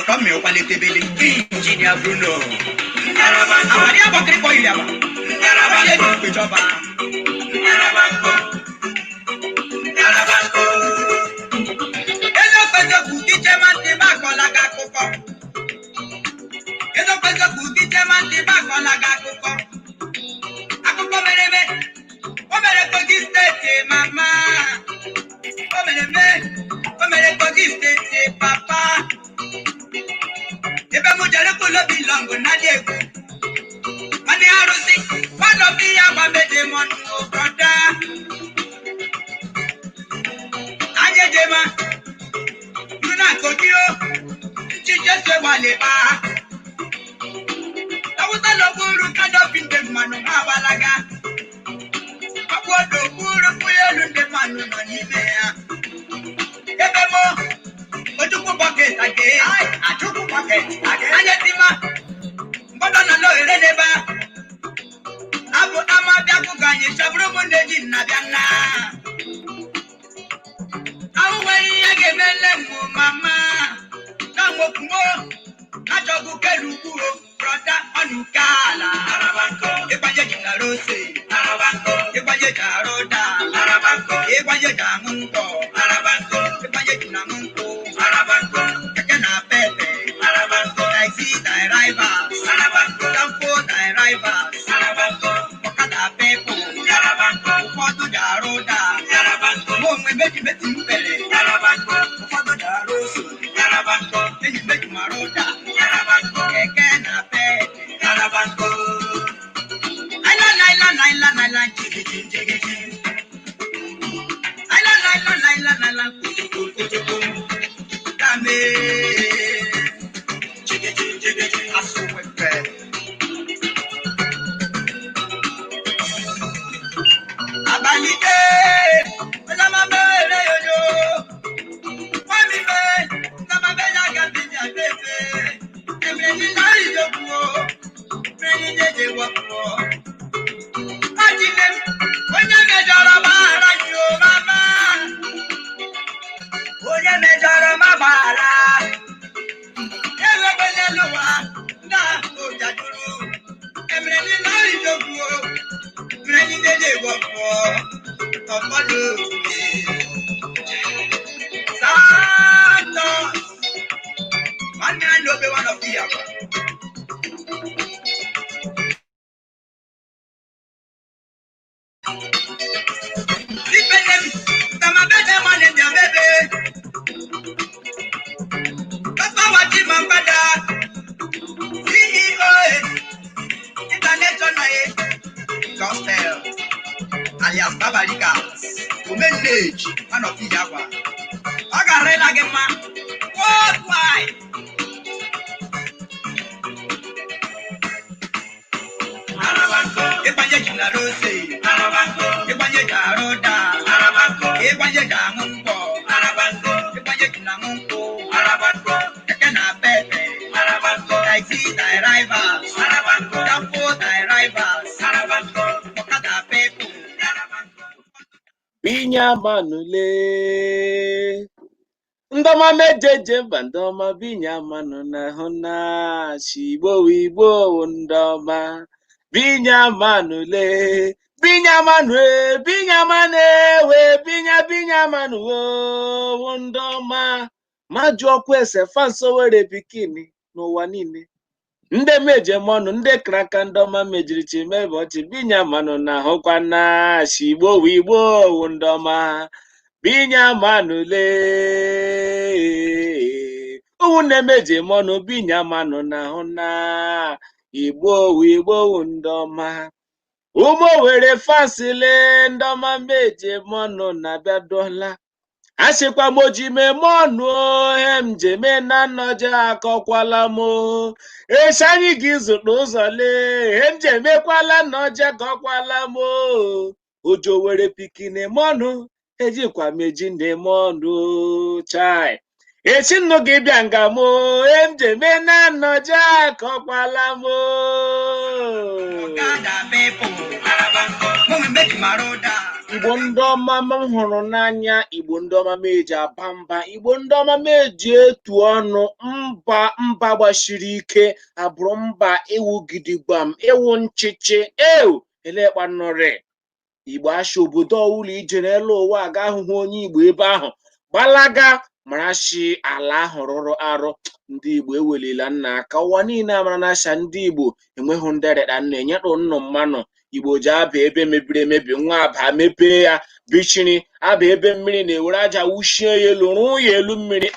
Come here, quality building engineer Bruno. Amaria bakri ko ilaba. Yarabanko kujoba. Yarabanko. Ezo pezo kuti chemante bakola gakuko. Ezo pezo kuti chemante bakola gakuko. Akuko mereme. O mere kogi state mama. O mere kogi state papa. Ebe mo jere ko lo bilongo na dego. Mani arusi, follow me aba mede monu o brother. Aje jema, luna kodio, chije se wale ba. Tawuta lo buru kado pinde manu abalaga. Akwodo buru kuyelu nde manu no nimea. Ebe mo, ojuku bucket again. Ajuku bucket again. Aje tima, mbodo no lo ireleba. Abu amabia kuganye shabru mundeji nabiana. Awe yage melemu mama. Namo kumo. Najogu kelukuo. Brother onukala. Arabanko. Ebaje jinarose. Arabanko. Ebaje jaroda. Arabanko. Ebaje jamunko. Arabanko. Ebaje jinamunko. Arabanko. Kekena pepe. Arabanko. Taxi thy rivals. Arabanko. Tampo thy rivals. Arabanko. Okada pepo. Arabanko. Ufodu jaroda. Arabanko. Mwe beji beti mpele. Arabanko. Ufodu jaroso. Arabanko. Beji beti maroda. Arabanko. Kekena pepe. Arabanko. Island, jiggy. Island, kutuku. Dame. Jiggy. Asuwepe. Abalite. Olamabele yoyo. Wamibe. Namabela gabini abebe. Emreni nari yokuo. Emreni jeje wakuo. Ajinem. Onye mejọrọ mara yo mama. Onye mejọrọ mabara. Ewe beneluwa. Na ojaduru. Emreni nari yokuo. Emreni jeje wakuo. Santos. One man no be one of the other. Them, some of them man in their baby. That's what Chima brother. CEO, international gospel, alias Babalika, women age, one of the other. I got red again, man. What? Why? Arabanko, Ebanye Jinarose, Arabanko, Ebanye Jaroda, Arabanko, Ebanye Jamunko, Arabanko, Ebanye Jinamunko, Arabanko, Ekena Pepe, Arabanko, Taxi thy rivals, Arabanko, Tampo thy rivals, Arabanko, Okada Pepo, Arabanko. Binya manule. Ndoma mejeje bandoma binya manu na hona shibo wibo ndoma binya manule binya manwe binya mane we binya manu wo ndoma maju kwese fanso were bikini no wanine nde meje monu nde kraka ndoma mejiri chimebe ochi binya manu na hokwa na shibo wibo ndoma binya manule une meje mono binya mano na hona Igbo ndoma umo were fasile ndoma meje mono na biadola ashikwa moji me mono emje me na noja akokwala mo eshanyi gizu n'ụzọ le emje mekwala noja akokwala mo ojo were pikine mono ejikwa meji ndemonu chai echinno gị bịa nga mo emje me na noja akọkwala mo Okada pepo, Arabanko, mumi meji maroda, Igbo ndị ọma m hụrụ n'anya, Igbo ndị ọma m eji aba mba, Igbo ndị ọma m eji etu ọnụ, mba gbasiri ike, abụrụ mba iwu gidigbam, iwu nchịchị, elekpanụrị. Igbo asha obodo ọwụla ije n'elu ụwa aga ahụhụ onye Igbo ebe ahụ gbalaga marashi ala ahụ rụrụ arụ. Ndị Igbo ewelila nna aka, ụwa niile amara na asha ndị Igbo enweghị ndereda nna enyetụ nnụ mmanụ. Igbo ji aba ebe mebiri emebi, nwa aba mepee ya bichiri, aba ebe mmiri na-ewere aja wuchie ya elu, rụọ ya elu mmiri.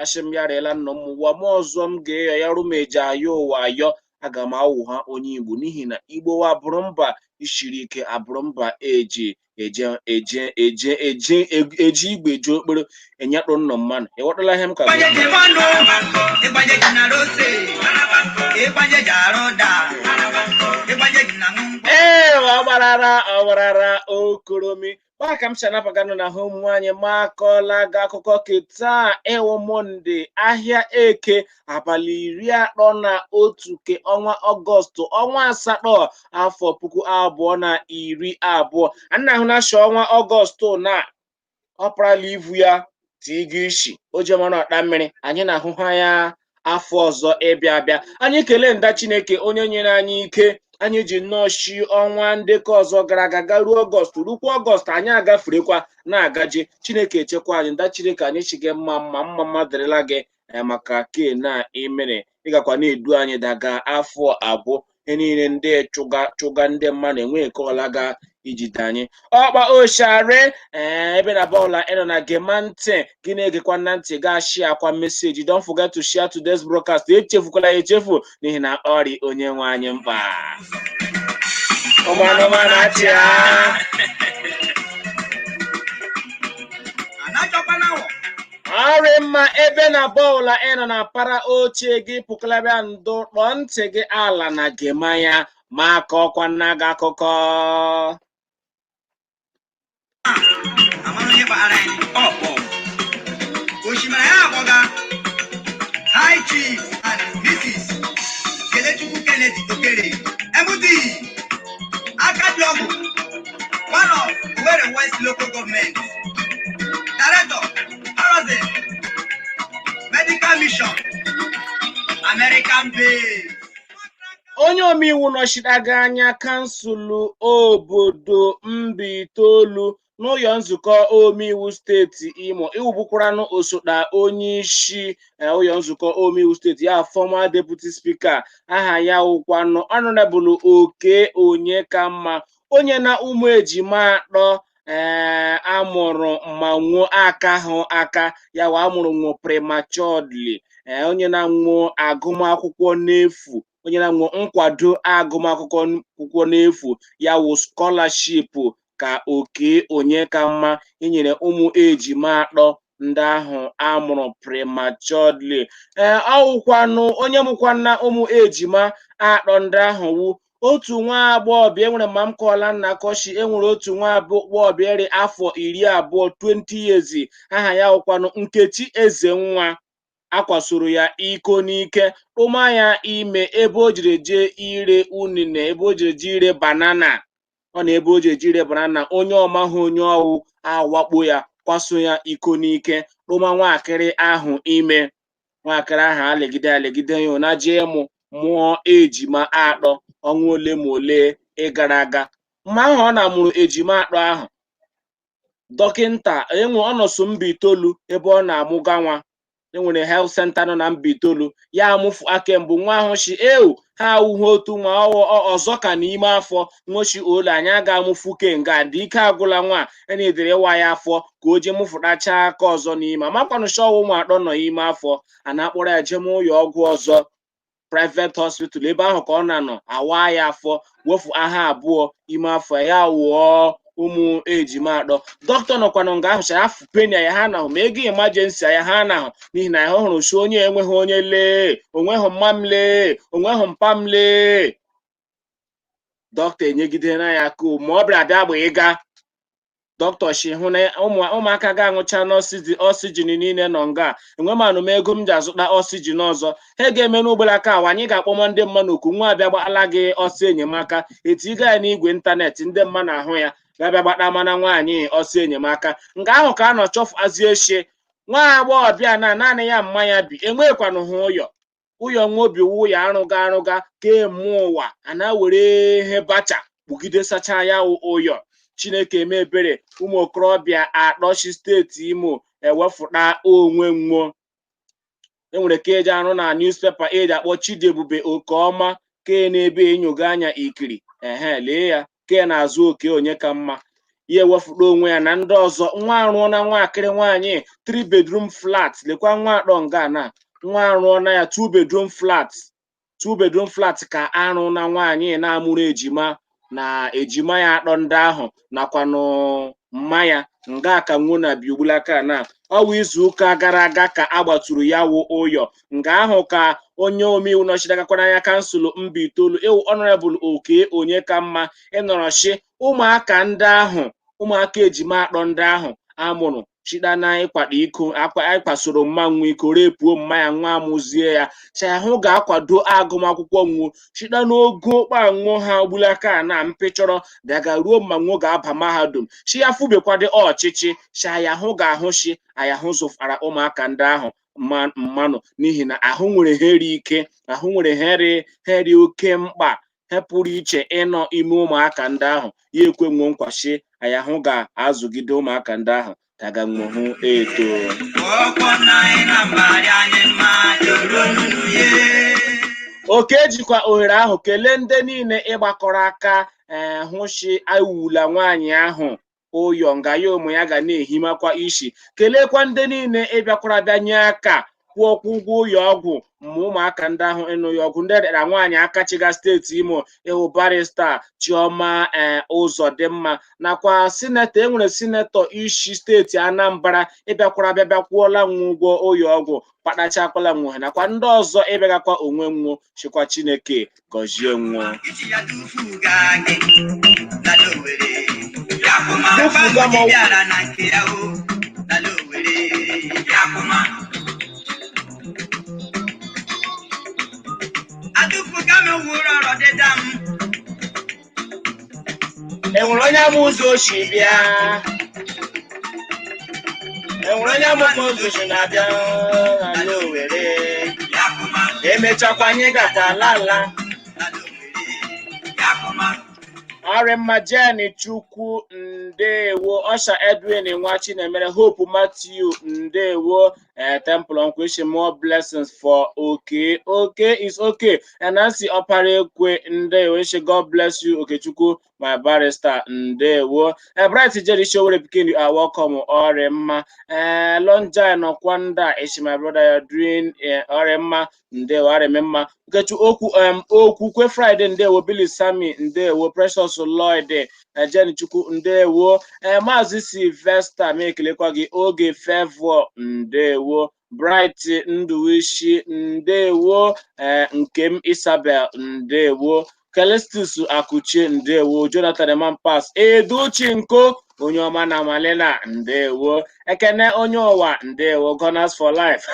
Asị m ya rịela nna m, ụwa m ọzọ m ga-eyo ya rụ m eji ayọ ụwa ayọ, aga m awụ ha onye Igbo, n'ihi na Igbo wa bụrụ mba isiri ike, abụrụ mba eji igwe ji okporo enyetụ nnọ mmanụ. Ịghọtala ihe m ka ọgbarara okoromi maka m chanabaganụ na ha ụmụ nwaanyị Makoola ga akụkọ keta ewu Monde ahịa eke abalị 31 ke ọnwa Ọgọstụ ọnwa asatọ afọ 2020. Ana ahụ na-achọ ọnwa Ọgọstụ na ọprala ivu ya tigishi ojemana ọkpa mmiri, anyị na-ahụ ha ya afọ ọzọ ịbịa abịa. Anyị kelee nda Chineke onye nyere anyị ike, anyị ji nnọọ shi ọnwa ndekọ ọzọ gara aga garuo Ọgọstụ, rukwa Ọgọstụ anyị agaferekwa na-agaje. Chineke echekwa anyị, nda Chineke anyị chige mma dịrịla gị maka ke na imere ịgakwa na-edu anyị daga afọ abụọ. Ihe niile ndị chụga ndị mmadụ enwe Ekoola ga ijide anyị ọkpa oshare ebe na bọọla ịnọ na gema ntị gị na-egekwa na ntị ga-ashia akwa meseji. Don't forget to share today's broadcast. Echefukwala ya echefu, n'ihi na ọrị onye nwe anyị mkpa ọrị mma ebe na bọọla ịnọ na para ochie gị pụkalabịa ndụ kpọọ ntị gị ala na gema ya ma akọkwa nna gị akụkọ. Hi Chief and Mrs. Kelechukwu Kennedy Okere MD Akadiogu, one of Owerri West Local Government, Director, Housing, Medical Mission, American Base. Onye omeiwu nọchiteghị anya kansụl obodo Mbaitolu n'ụlọ nzukọ omeiwu steeti Imo iwubukwaranụ osote onye isi ụlọ nzukọ omeiwu steeti ya former deputy speaker aha ya wụkwanụ Honorable Oke Onyekamma, onye na ụmụ ejima atọ amụrụ ma nwụọ aka ya wa amụrụ nwụọ prematurely, onye na-nwụọ agụmakwụkwọ n'efu, onye na-nwụọ nkwado agụmakwụkwọ n'efu ya wụ scholarship ka Oke Onyekamma inyere ụmụ ejima atọ ndị ahụ amụrụ prematurely. Ọwụkwanụ onye mụkwana ụmụ ejima atọ ndị ahụ wụ otu nwa agbọghọbịa enwere ma m kọọla nna Koshi, enwere otu nwa agbọghọbịa eri afọ 20 20 years, aha ya wụkwanụ Nkechi Ezenwa. Akwasoro ya iko n'ike kpụma ya ime ebe o jiri jee ire unine, ebe o jiri jee ire banana. Ọ na ebe o jiri jee ire banana, onye ọmahụ onye ọwụ awakpo ya kwaso ya iko n'ike kpụma nwaakịrị ahụ ime. Nwaakịrị ahụ alegide ya na jee mụọ ejima atọ ọnwa ole ma ole gara aga. Mgbe ahụ ọ na-amụrụ ejima atọ ahụ, dọkịnta ọ nọsọ Mbaitolu ebe ọ na-amụga nwa, enwere health center nọ na Mbaitolu, ya amụfu aka mbụ nwa ahụ shi ha awụghị otu nwa ọzọ ka n'ime afọ nwochi ole anyị aga amụfu kenga dị ike agwụla nwa enedere ịwa ya afọ ka o jee mụfụtacha aka ọzọ n'ime amakwanụcha ọwụ ụmụ atọ nọ ime afọ, a na-akpọrọ ya jem ụlọ ọgwụ ọzọ private hospital, ebe ahụ ka ọ na-anọ awa ya afọ wefu aha abụọ ime afọ ya wụọ ụmụ ejima atọ. Dọkịta nọkwanụ nga ahụ chara afụ penia ya ha nahụ ma ego emergency ya ha nahụ, n'ihi na ya hụrụ chi onye enweghị onye lee, onweghị mma m lee, onweghị mpa m lee. Dọkịta enyegide na ya ka ma ọ bịara bịa gba ịga dọkịta shi hụ na ụmụaka ga-aṅụcha n'oxygen niile nọ nga enwe manụ m ego m ji azụta oxygen ọzọ, ha ga-eme n'ụgbọala aka awa anyị ga-akpọma ndị mmadụ oku nwa abịa gbala gị ọsọ enyemaka etiga ya n'igwe ịntanetị ndị mmadụ ahụ ya gabịa gbata mana nwaanyị ọsọ enyemaka. Nke ahụ ka a nọ chọfụazie echi nwa agbọghọbịa na naanị ya mmanya bi enwekwanụ ha ụyọ nwobi ụyọ arụga kemụọ ụwa ana were ihe bacha kpugide sacha ya ụyọ. Chineke eme ebere ụmụ okorobịa atọchi steeti Imo ewefụta onwe nwo. Enwere ka eji arụ na newspaper eji akpọ Chidiebube Okeọma ke na-ebe enyoga anya ikiri lee ya ke na-azụ oke onye ka mma ya ewefụta onwe ya na ndị ọzọ. Nwa arụọ na nwakịrị nwaanyị 3 bedroom flat lekwa nwa atọ nga na nwa arụọ na ya 2 bedroom flat ka arụ na nwaanyị na-amụrụ ejima na ejima ya atọ ndị ahụ nakwanụ mmanya nga ka nwo na biugbulaka na ọwa izu ụka gara aga ka agbatụrụ ya wụ ụyọ. Nga ahụ ka onye omeiwu nọchidegakwana anya kansụl Mbaitoolu ewu Honorable Oke onye ka mma ịnọrọchi ụmụaka ndị ahụ ụmụaka ejima atọ ndị ahụ amụrụ chida na ịkwado iko ịkpasoro mmanwụ iko repuo mmanya nwa amụzie ya chahụ ga-akwado agụmakwụkwọ nwo chida n'ogo kpanwo ha gbulaka na mpịchọrọ daga ruo mmanwụ ga-aba mahadum chi ya fụbekwado ọchịchị chaya hụ ga-ahụchi ayahụ zụfara ụmụaka ndị ahụ mmanụ n'ihi na ahụ nwere heri ike ahụ nwere heri oke mkpa ha pụrụ iche ịnọ ime ụmụaka ndị ahụ ya ekwenwo nkwachi ayahụ ga-azụgide ụmụaka ndị ahụ daga nwohụ eto. Oke jikwa ohere ahụ kelee ndị niile ịgbakọrọ aka hụchi iwula nwaanyị ahụ ụyọ nga ya ụmụ ya ga na-ehimakwa isi. Kelekwa ndị niile ịbịakwara bịa nye aka kwụọkwa ụgwọ ụyọ ọgwụ ma ụmụaka ndị ahụ ịnụghị ọgwụ. Ndị dara nwaanyị akachiga steeti Imo ịhụ barista Chioma Ụzọdịmma nakwa sinetọ enwere sinetọ ishi steeti Anambra ịbịakwara bịa kwụọla nwa ụgwọ ụyọ ọgwụ kpatachakwala nwo nakwa ndị ọzọ ịbịagakwa onwe nwo chịkwa Chineke gọzie nwo. Enwere onye ama ụzọ ochi bịa enwere onye ama ụzọ ochi na-abịa ala Owere emechakwa anyị gakwa ala Ọrịmma Jenny Chukwu ndewo. Osha Edwin nwa Chinemere Hope Matthew ndewo. Temple Nkweshi more blessings for okay is okay. And Nancy Oparekwe ndewo. God bless you Okechukwu my barrister ndewo. Bright Jerry Showere Pikin you are welcome. Ọrịmma Lonja Nokwanda my brother you're doing Ọrịmma ndewo Ọrịmma Okwukwe Friday ndewo. Billy Sammy ndewo. Precious Lloyd Jenny Chukwu ndewo. Mazi Sylvester mekelekwa gị oge Favor ndewo. Bright Nduwishi ndewo. Nkem Isabel ndewo. Celestus Akuche ndewo. Jonathan Emampas Educhinko onye ọma na Malena ndewo. Ekene onye ụwa ndewo. Gunners for life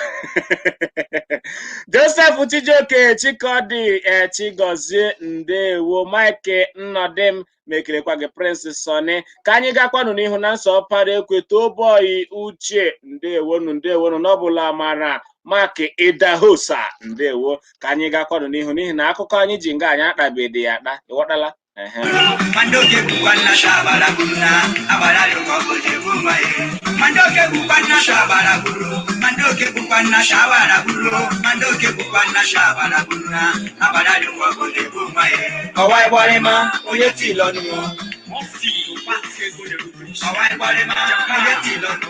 Joseph Chijoke Chikodi Chigozie ndewo. Mike Nnodim mekelekwa gị Prince Sonny. Ka anyị gakwanụ n'ihu na nsọ para ekweto boy Uche ndewonu n'ọbụla mara Mark Idahosa ndewo. Ka anyị gakwanụ n'ihu n'ihi na akụkọ anyị ji nga anyị akpabede ya akpa ịghọtala. Mandoke bukwana shabara guruna abara yoko bojebu maye. Mandoke bukwana shabara guru. Mandoke bukwana shabara guru. Mandoke bukwana shabara guruna abara yoko bojebu maye. Kawai bolema oyeti lonu. Kawai bolema oyeti lonu.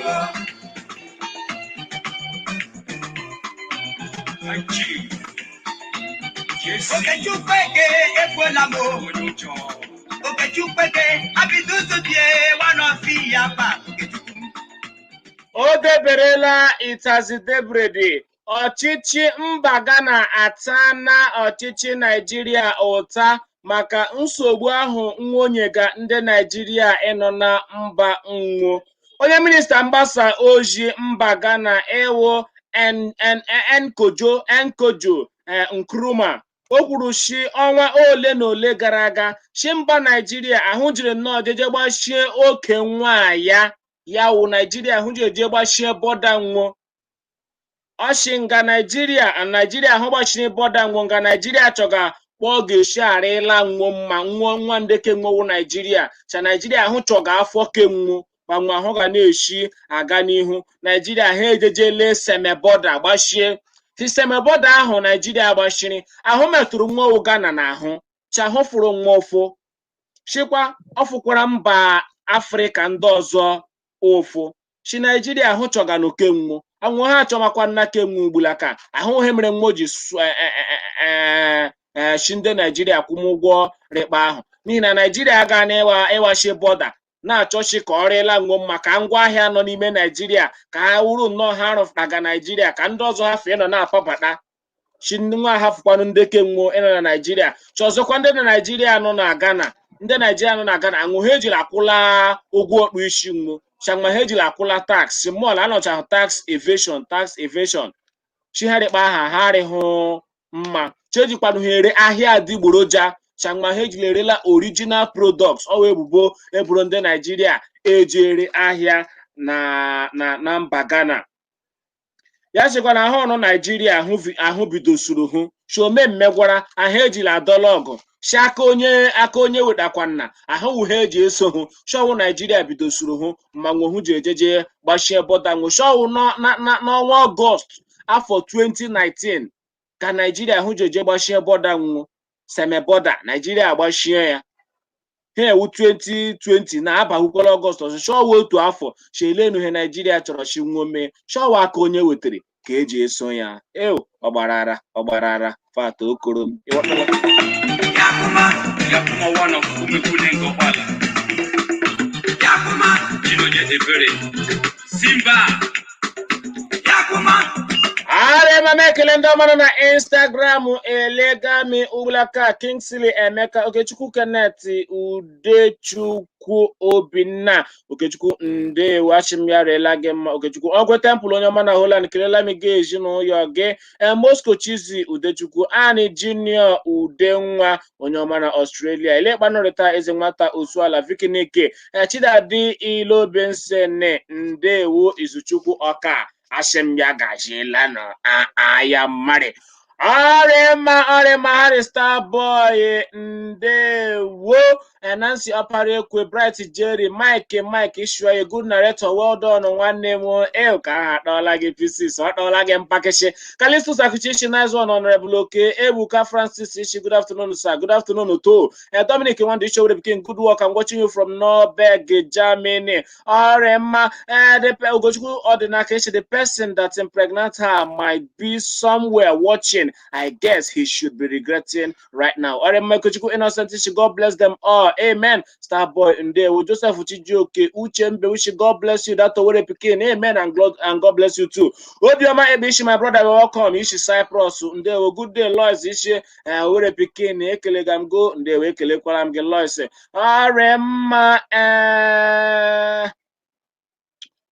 Okechukwu ekwelamo Okechukwu abiduzubie wanofi yapa Okechukwu o deberela itazidebrede. Ọchịchị mba Ghana ata na ọchịchị Naijiria ụta maka nsogbu ahụ nwonyega ndị Naijiria ịnọ na mba nwo. Onye minista mgbasa ozi mba Ghana ewo Nkojo Nkrumah o kwuru shi ọnwa ole na ole gara aga shi mba Naijiria ahụ jiri nnọọ jeje gbachie oke nwa ya wụ Naijiria ahụ jiri je gbachie bọda nwo ọshi nga Naijiria ahụ gbachiri bọda nwo nga Naijiria chọga kpọọ ga-eshi arịla nwo mma nwa ndeke nwowu Naijiria cha Naijiria ahụ chọga afọ kenwo gbanwe ahụ ga na-eshi aga n'ihu Naijiria ha ejejele semeboda gbachie semeboda ahụ Naijiria gbachiri ahụ metụrụ nwa Ghana n'ahụ cha ahụ fụrụ nwa ụfụ chikwa ọfụkwara mba Afrịka ndị ọzọ ụfụ chi Naijiria ahụ chọga n'okenwo anwụ ha achọmakwa nna kenwo ugbulaka ahụ he mere nwo ji chi ndị Naijiria kwụm ụgwọ rịkpa ahụ n'ihi na Naijiria aga na ịwachi bọda na-achọchi ka ọ rịela nwo mma ka ngwa ahịa nọ n'ime Naijiria ka ha wuru nnọọ ha rụpụtaga Naijiria ka ndị ọzọ hafụ ịnọ na-apapata chi nwa hafụkwanụ ndị kenwo ịnọ na Naijiria chọzọkwa ndị na Naijiria nọ na Ghana ndị Naijiria nọ na Ghana anwụ ha ejiri akwụla ụgwọ ọkpụ isi nwo changma ha ejiri akwụla tax mọl anọchahụ tax evasion chi ha rịkpa aha ha arịhụ mma chejikwanụ ha ere ahịa adịgboroja changma ha ejiri erela original products ọwa ebubo eburu ndị Naijiria ejere ahịa na mba Ghana ya chịkwa na ahụ ọnụ Naijiria ahụ bidosuru hụ chiome mmegwara ahụ ejiri adọla ọgụ shi aka onye wetakwana ahụ wuhe eji eso hụ shọwụ Naijiria bidosuru hụ mmanwụ hụ ji ejeje gbachie bọda nwụ shọwụ n'ọnwa Ọgọst afọ 2019 ka Naijiria hụ ji eje gbachie bọda nwụ semeboda Naijiria agbachie ya ha ewu 2020 na-abakwukwala Ọgọst ọzọ shọwụ otu afọ shelenu he Naijiria chọrọ chi nwome shọwụ aka onye wetere ka eji eso ya ọgbarara fata okoro mama ekele ndị ọma nọ na Instagram elegami ugbulaka Kingsley Emeka Okechukwu Kenneth Udechukwu Obinna Okechukwu ndewo achimyarela gị mma Okechukwu Ogwe Temple onye ọma na Holland kelela m gị ezinụlọ gị Moscow Chizi Udechukwu Ani Junior Udenwa onye ọma na Australia Elekpanụrịta eze nwata Osuala Vikinike Chidadi Ilobensene ndewo Izuchukwu Ọka Ashem ya gajiela na aya mmadụ ọrịma Harry Starboy ndewo Nancy Aparekwe Bright Jerry Mike Ishua good narrator well done nwanne m ka ha akpọọla gị pieces ọ kpọọla gị mpakeshi Kalistus Akuchichi nice one honorable Oke Ebuka Francis Ishi good afternoon sir good afternoon to Dominic Wanda Isho King good work I'm watching you from Norberg Germany ọrịma Ugochukwu Odinaka the person that impregnate her might be somewhere watching I guess he should be regretting right now. Ugochukwu Innocent God bless them all. Amen. Starboy ndewo Joseph Chijioke Uchembe wish God bless you that Owerri Pikin. Amen and God bless you too. Obioma Ebishi my brother welcome Ishi Cyprus ndewo good day Lois Ishi Owerri Pikin ekelegam go ndewo ekelekwara m gị Lois ọrịma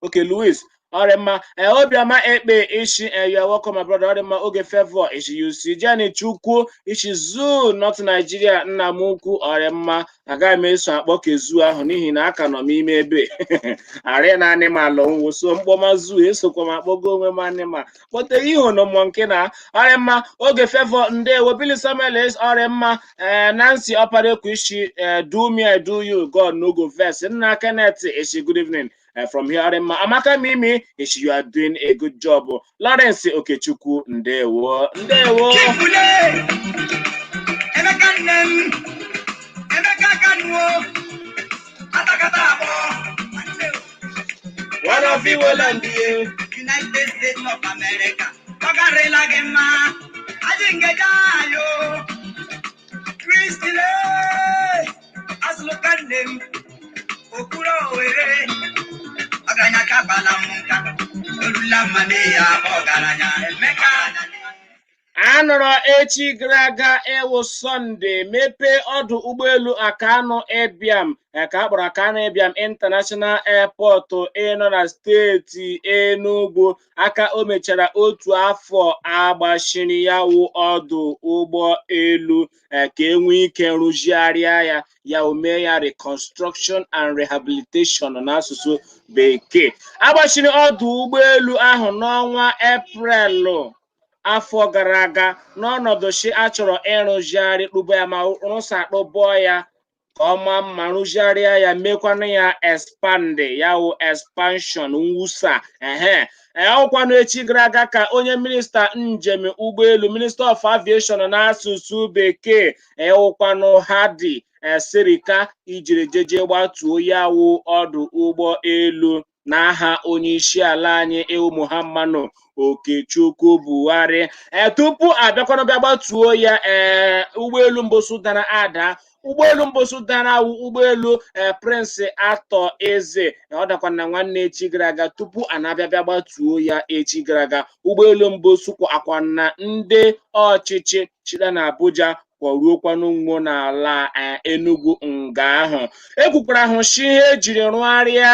okay Louis ọrịma Obioma Ekpe Ishi you are welcome my brother ọrịma Oge Favor Ishi you see Jenny Chukwu Ishi Zoo North Nigeria nna m ukwu ọrịma agaghị m eso akpọ kezu ahụ n'ihi na aka nọ m ime ebe arị na animal onwo so mkpọma zoo esokwa m akpọgo onwe m animal kpọte ihe ọnụmọ nke na ọrịma Oge Favor ndewo Billy Samuel ọrịma Nancy Aparekwe Ishi do me I do you God no go vex nna Kenneth Ishi good evening from here Amaka Mimi Ishi you are doing a good job Lawrence Okechukwu ndewo one of you will land here United States of America Pagarela Gemma Ajingejayo Christile Aslokanem Okuro Were Aganya Kabala Munka Olula Mania Ogaranya Emeka anọrọ echi gara aga ewu Sọnde mepee ọdụ ụgbọelu Akanu Ibiam ka akpọrọ Akanu Ibiam International Airport ịnọ na steeti Enugu aka o mechara otu afọ agbachiri ya wụ ọdụ ụgbọelu ka enwee ike rụzigharịa ya o mee ya reconstruction and rehabilitation n'asụsụ bekee. Agbachiri ọdụ ụgbọelu ahụ n'ọnwa Eprelụ afọ gara aga n'ọnọdụ shi achọrọ ịrụzigharị kpụba ya ma rụsakpụbọ ya ka ọma mma rụzigharịa ya mekwanụ ya expand ya wụ expansion mwusa ọkwanụ echi gara aga ka onye minista njem ụgbọelu Minister of Aviation n'asụsụ bekee ụkwanụ Hadi Sirika ijiri jeje gbatuo ya wụ ọdụ ụgbọelu n'aha onye isi ala anyị ewu Muhammadu Okechukwu Buhari tupu abịakwanụ bịa gbatuo ya ụgbọelu mbosu dara ada. Ụgbọelu mbosu dara ụgbọelu Prince Atọ Eze ọ dakwa na nwanne echi gara aga tupu a na-abịa bịa gbatuo ya echi gara aga. Ụgbọelu mbosu akwa na ndị ọchịchị chịrị na Abuja kwọruokwanụ nwo n'ala Enugu nga ahụ. Ekwukwara ahụ shi ihe ejiri rụgharịa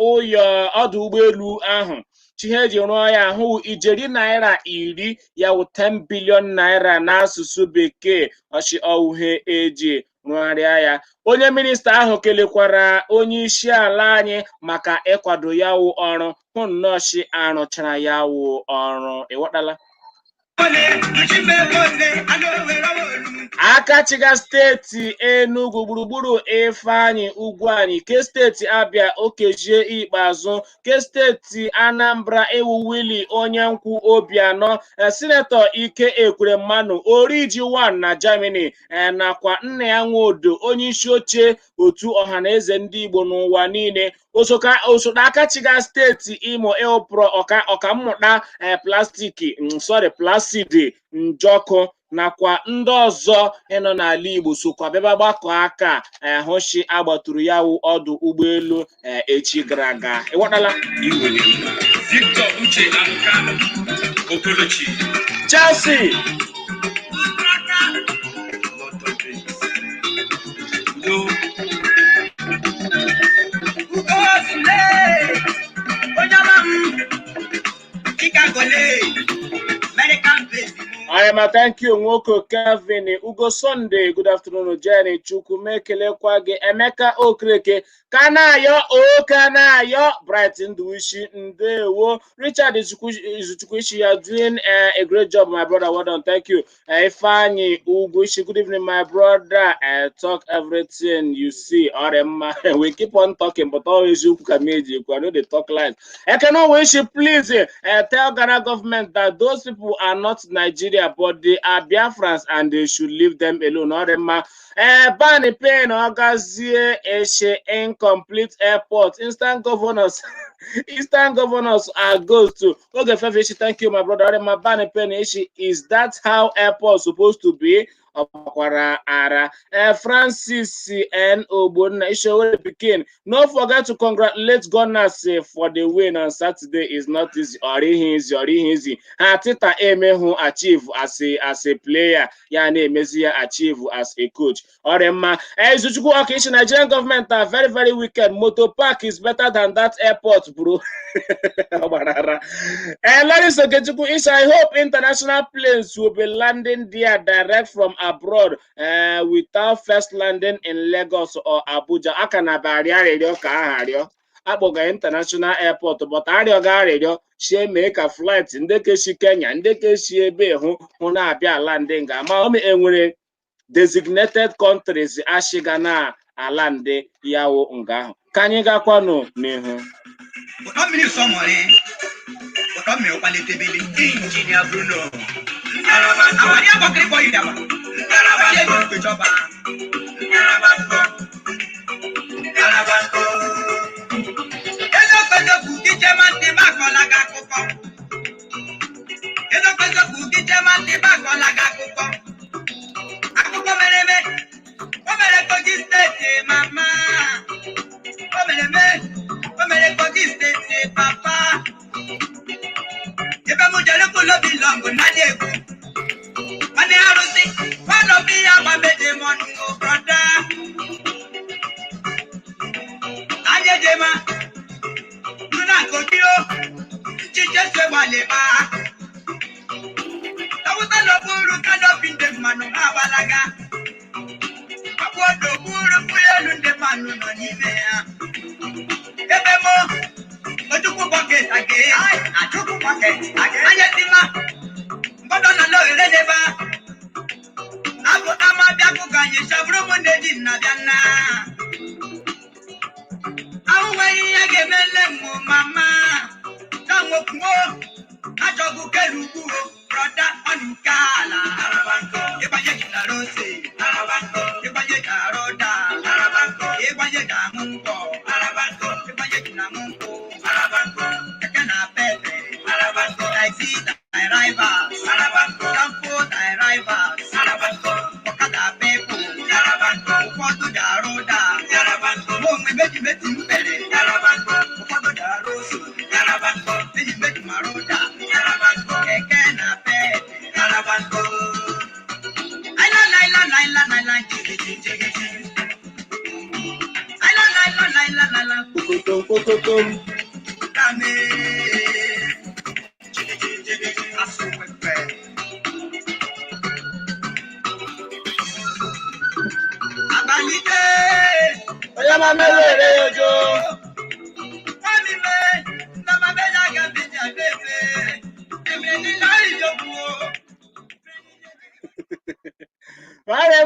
ụyọ ọdụ ụgbọelu ahụ ihe eji rụọ ya ahụ ijeri naira 10 ya wụ 10 billion naira n'asụsụ bekee ọchị ọwụhe eji rụgharịa ya. Onye minista ahụ kelekwara onye isi ala anyị maka ịkwado ya wụ ọrụ hụ nnọọ shi arụchara ya wụ ọrụ. Ịghọtala? Akachiga steeti Enugu gburugburu Ifeanyi Ugwuanyi ke steeti Abia Okejie ikpeazụ ke steeti Anambra ewu Willie Onyenkwụ Obianọ Sinetọ Ike Ekweremanu Oriji 1 na Germany nakwa nna ya Nwodo onye isi oche otu ọhaneze ndị Igbo n'ụwa niile osote Akachiga steeti Imo Ilpro ọkammụta Placidi Njọkụ nakwa ndị ọzọ ịnọ n'ala Igbo sokwa bịaba gbakọ aka hụshi agbatụrụ ya wụ ọdụ ụgbọelu echi gara aga. Ịghọtala? Victor Uchehara Okolochi Chelsea thank you Nwoko Kevin Ugo Sunday good afternoon Jenny Chukwu mekelekwa gị Emeka Okreke Kanayo Bright Nduwishi Ndewo Richard Izuchukwishi you are doing a great job my brother, well done, thank you. Ifeanyi Uguishi, good evening my brother. Talk everything you see. We keep on talking but always you can make it. I know they talk lies. I cannot wish you please tell Ghana government that those people are not Nigeria but they are Biafrans and they should leave them alone. Bani Payne Ogazie Eshe incomplete airport. Instant governors are goes to okay, thank you, my brother. Bani Payne Eshe, is that how airport supposed to be? Francis N. Obonna Ishowere Pikin. Don't forget to congratulate Gunners for the win on Saturday. Is not easy. Easy. Tita Emehu achieve as a player. Yani Mesia achieve as a coach. Zuchuku Akishi, Nigerian government are very, very wicked. Motor park is better than that airport, bro. Ladies and gentlemen, I hope international planes will be landing there direct from abroad without first landing in Lagos or Abuja. Akana barrier ka Aboga International Airport, but Arioga she make a flight in the case Kenya, in the case she be who na abia landing. Maomi enwere designated countries ashigana alande yawo nga. Kanye gakwano nehu. Engineer Bruno. Arusi, follow me, I'm a bedemon, brother. Ajedema, Luna Kodio, Chichese Waleba. I was a Loburu, kind of in the Manu Abalaga. I was the Buru, and the Manu Nivea. Ebemo, I took a bucket again. I took a bucket again. Ajedema, but on a low level. Abu Amabiaku Ganya Shabro Nedina Diana. Away again, Mama. Come up more. Ajogu Keruku, brother Ankala. Arabanko, Ebayeta Rose, Arabanko, Ebayeta Roda, Arabanko, Ebayeta Munko, Arabanko, Ebayeta Munko, Arabanko, Ekana Pepe, Arabanko, I see thy rivals, Arabanko, Campo thy rivals, Arabanko, Okada Pepo, Arabanko, Foto da Roda, Arabanko, Mome Betty Pere, Arabanko, Foto da Rosu, Arabanko, Betty Maroda, Arabanko, Ekana Pepe, Arabanko. I like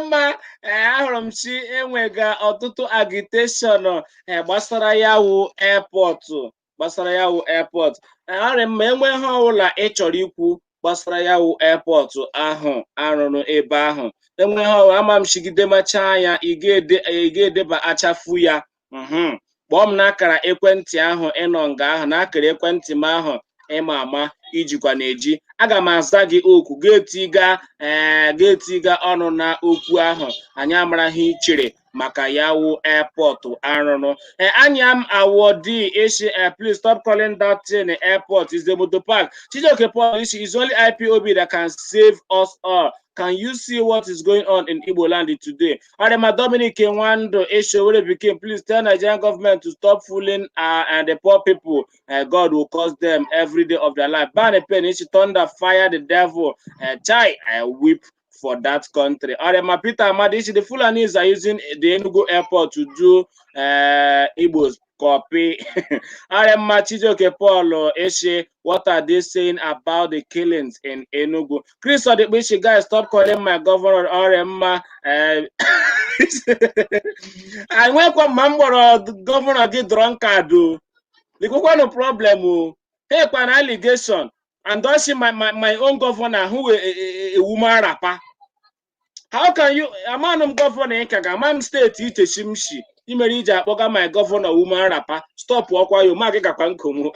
Mma ahụrụ m chi enwega ọtụtụ agiteshọn gbasara ya wụ airport arị mma enwe ihe ọbụla ị chọrọ ikwu gbasara ya wụ airport ahụ arụrụ ebe ahụ enwe ihe ọbụla ama m chigide macha anya ị ga-edeba achafu ya kpọọ m n'akara ekwentị ahụ ịnọ nga ahụ n'akara ekwentị m ahụ ịma ama ijikwa na-eji aga m aza gị oku ga-etiga ọnụ na okwu ahụ anyị amaraghị ichere maka ya wụ airport arụrụ anya m awọdi eshi please stop calling that thing airport is the motor park Chijioke Paul is only IPOB that can save us all. Can you see what is going on in Igbo land today? Adema Dominic Nwando Eshowere became, please tell Nigerian government to stop fooling and the poor people. God will cost them every day of their life. Ban a pen, thunder, fire the devil. Chai, I weep for that country. Adema Peter Amadi, the Fulanis are using the Enugu airport to do Igbo's copy. Adema Chijioke Paul Eshe, what are they saying about the killings in Enugu? Chris Odekbishi, guys, stop calling my governor Orema. I went from Mamboro, governor get drunkard. The no problem. Hey, an allegation. And don't see my own governor who a woman rapper. How can you, a man of governor in Kagamam state, eat a shimshi? You may read my governor woman rapper. Stop walk while you mark a pankomo.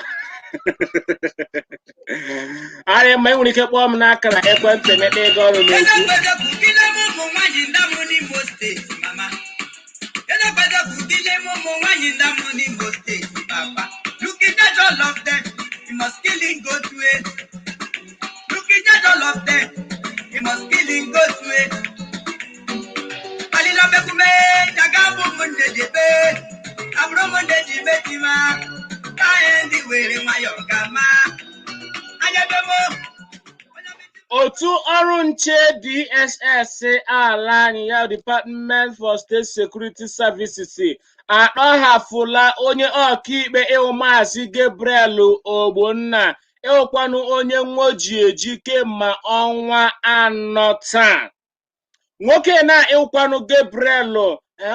I am my only kept one nakara equipment and they go to look at all of them, you must kill him, go to it. Look at all of them, you must kill him, go to it. Alila Bekume, Tagabo Munde Debe, Abromo de Dibetima, Kaendi Were Mayokama, Ayabemo. Otu ọrụ nche DSS ala anyị ya Department for State Security Services akpọhapụla onye ọkaikpe ịwụ Maazị Gabriel Ogbonna ịwụkwanụ onye nwoji eji kemgbe ọnwa 4 taa. Nwoke na ịwụkwanụ Gabriel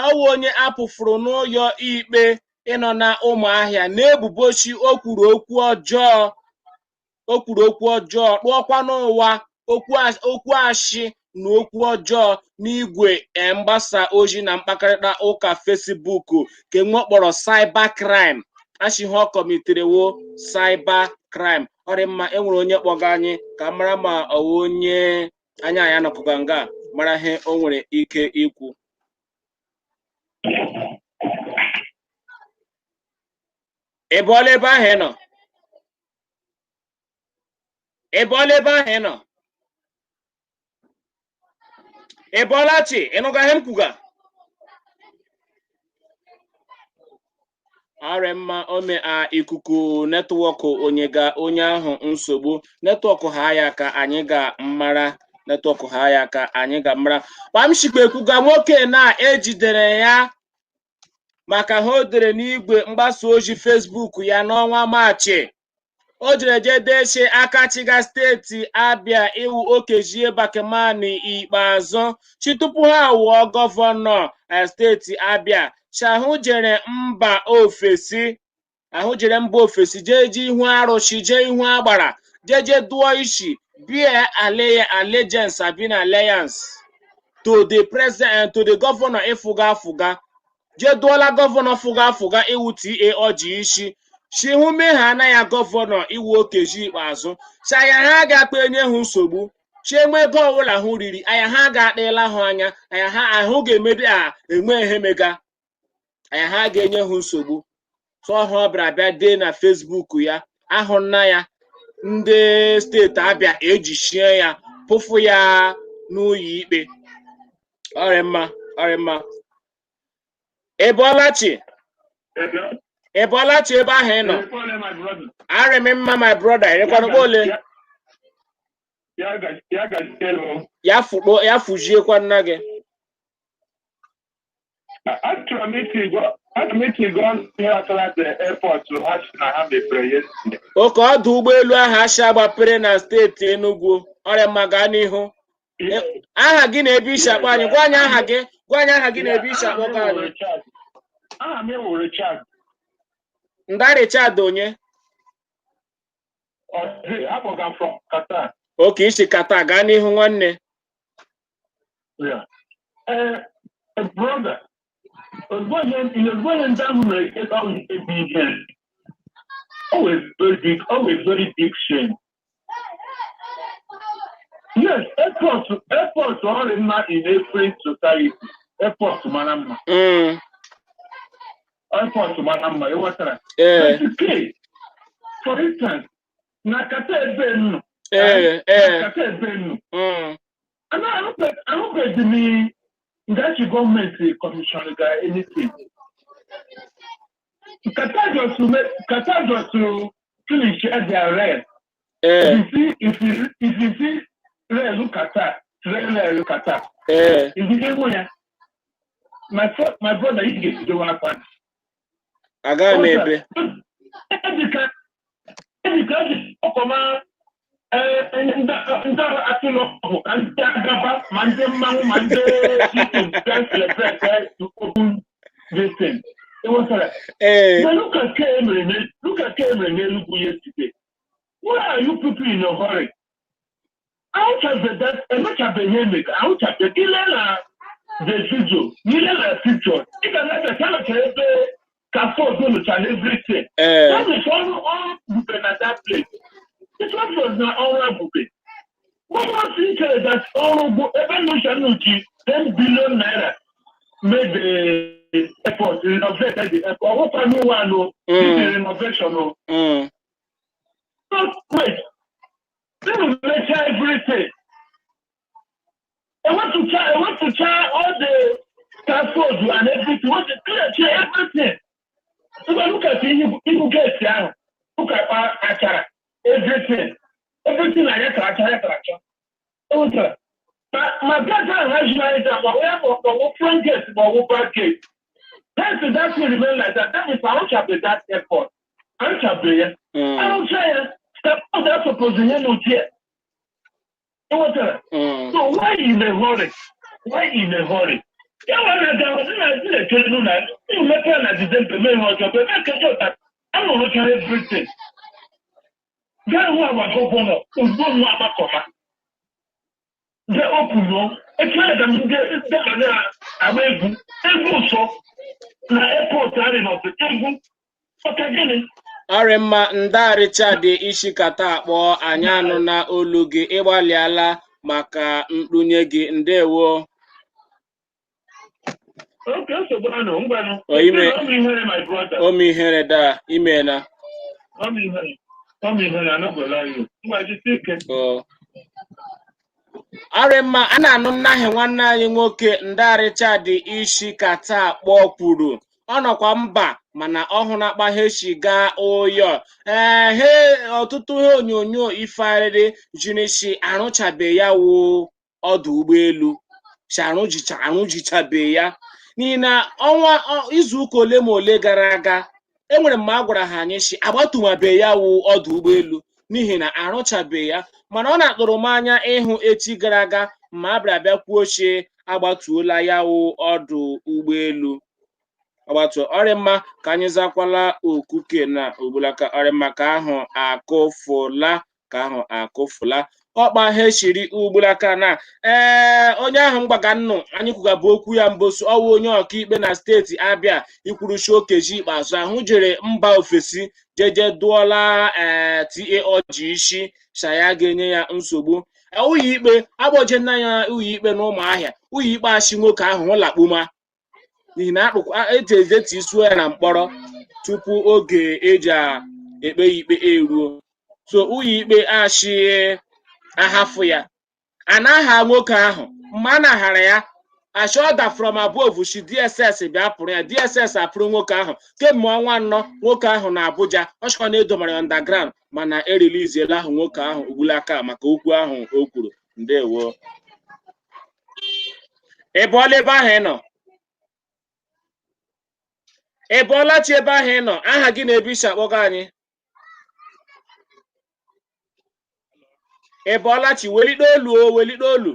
ọwụ onye apụfuru n'ụlọ ikpe ịnọ na Ụmụahịa na-ebubochi o kwuru okwu ọjọọ kpọọkwanụ ụwa okwu ashị na okwu ọjọọ n'igwe mgbasa ozi na mkparịta ụka Facebook ke nwa kpọrọ cyber crime ashiho kọmitere wo cyber crime. Ọ dị mma enwere onye kpọga anyị ka mara ma ọwụ onye anya ya nọkọga nga mara ihe o nwere ike ikwu. Ebe ọla ebe ahụ ị nọ? Ebe ọla ebe ahụ ị nọ? Ebolachi, ịnụga ihe m kwuga? Aremma ome a ikuku netwọk onye ahụ nsogbu netwọk ha ya ka anyị ga-mara netwọk ha ya ka anyị ga-mara Pamshikpe ekwuga nwoke na-ejidere ya maka ha o dere n'igwe mgbasa ozi Facebook ya n'ọnwa Maachị. O jere jedeshe Akachiga steeti Abia iwu Okejie Bakemani ikpeazụ chi tupu ha wụọ gọvanọ steeti Abia. Ahụ jere mba ofesi jeje ihu arụsị jee ihu agbara jeje dụọ isi bie allegiance bin alliance to the president to the governor ịfụga je dụọla gọvanọ fụga iwu TA ọjị isi chihu megha na ya gọvanọ iwu Okeji ikpeazụ chaya ha ga-akpa enye hụ nsogbu chienwe ego ọbụla hụ riri anya ha ga-akpịla hụ anya anya ha ahụ ga-emedi enwe ihe mega anya ha ga-enye hụ nsogbu tụọha ọ bịara bịa dee na Facebook ya ahụ nna ya ndị steeti Abịa ejichie ya pụfụ ya n'ụlọ ikpe. Ọrịmma Ebolachi ebe ahụ ị nọ arịm mma my brother erekwana ole ya fụjiekwa nna gị oke ọdụ ụgbọelu ahụ achị agbapere na steeti Enugu. Ọrịa mma gaa n'ihu. Aha gị na ebe isi akpọ anyị gwa anyị aha gị na ebe isi akpọ gị anyị. Aha m bụ Richard. Nda Richard onye? I'm from Qatar. Oke isi Qatar gaa n'ihu nwanne. Brother, always very big shame. Yes, airports are not in every society. Airports, manama. Airports, manama. You want to? But okay. For instance, Nakate Benu. Nakate Benu. And I hope that me that you government commission anything. Qatar just to finish their rest. If you see look Qatar. If you get my brother, he gets to do one part. I got maybe. Look at Cameron yesterday. Why are you people in a hurry? Out of that, and much of the hammock, out of the video, picture. You can let the camera afford to everything. That is all at that place. This one was not all booked. What was feature that all evolution 10 billion naira made the airport renovated the airport. What I know, renovation. Wait. This will make everything. I want to try all the transport and everything. Want to clear everything. So I look at it, you get down. Look at Achara. Everything like that. Okay. My brother has realized that we front gate, but back gate. That's remain like that. That means I don't have that airport. I don't have it. I don't say that's supposed to be here. So why in a hurry? Yeah, I'm not looking at everything. Get who I'm a governor, who's going to have a cover. Get open, no. It's like I'm getting away. Na airport of the table. Okay, Arịmma nda Richard isi kata akpọ anyị anụ na olu gị ịgbalịala maka mkpunye gị ndewo. Okay, so ngwanu. Omihere da imena. Omihere, I no go lie you. Ọrịmma a na-anụ nnaghị nwanne anyị nwoke Nda Richard Ishi ka taa kpọkwuru ọ nọkwa mba mana ọhụ na-akpa heshi gaa ụyọ he ọtụtụ ihe onyonyo ifearịrị jirishi arụchabe ya wụ ọdụ ụgbọelu arụjichabe ya n'ihi na izuụka ole ma ole gara aga enwere mgbe a gwara ha anyị shi agbatumabe ya wụ ọdụ ụgbọelu n'ihi na arụchabe ya mana ọ na-atụrụ m anya ịhụ echi gara aga ma a bịa kwuo ochie agbatuola ya wụ ọdụ ụgbọelu ọgbatu Ọrịmma ka anyị zakwala okuke na ogbulaka Ọrịmma ka ahụ akụfụla ọkpa heshiri ugbulaka na onye ahụ mgbaga nnụ anyị kwugabụ okwu ya mbosu ọwụ onye ọkaikpe na steeti Abịa ikwuruchi okeji ikpeazụ ahụ jere mba ofesi jeje dụọla TA Ọjị Ishi shaya ga-enye ya nsogbu ụlọ ikpe agboje nna ya ụlọ ikpe na Ụmụahịa ụlọ ikpe achị nwoke ahụ ụlakpuma n'ihi na eji ezetisuo ya na mkpọrọ tupu oge eji ekpe ikpe eruo so ụlọ ikpe achị ahafụ ya anaghị nwoke ahụ mgbe a na-ahara ya achị ọda from above shi DSS bịa pụrụ ya DSS apụrụ nwoke ahụ kemgbe ọnwa 4 nwoke ahụ na Abuja ọchịkwa na edomara ya underground mana eriliziela ahụ nwoke ahụ ugbulaka maka okwu ahụ o kwuru. Ndewo ịbọọla ebe ahụ ị nọ ịbọọlachi ebe ahụ ị nọ aha gị na-ebe isi akpọga anyị ịbọọlachi welite olu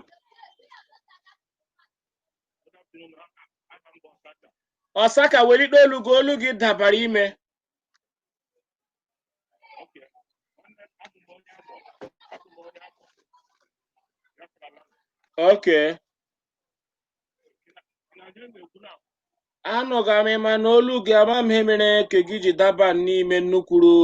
Ọsaka welite olu gị olu gị dabara ime okay anọga m ịma na olu gị ama m ihe mere ka gị ji daba n'ime nnukwuru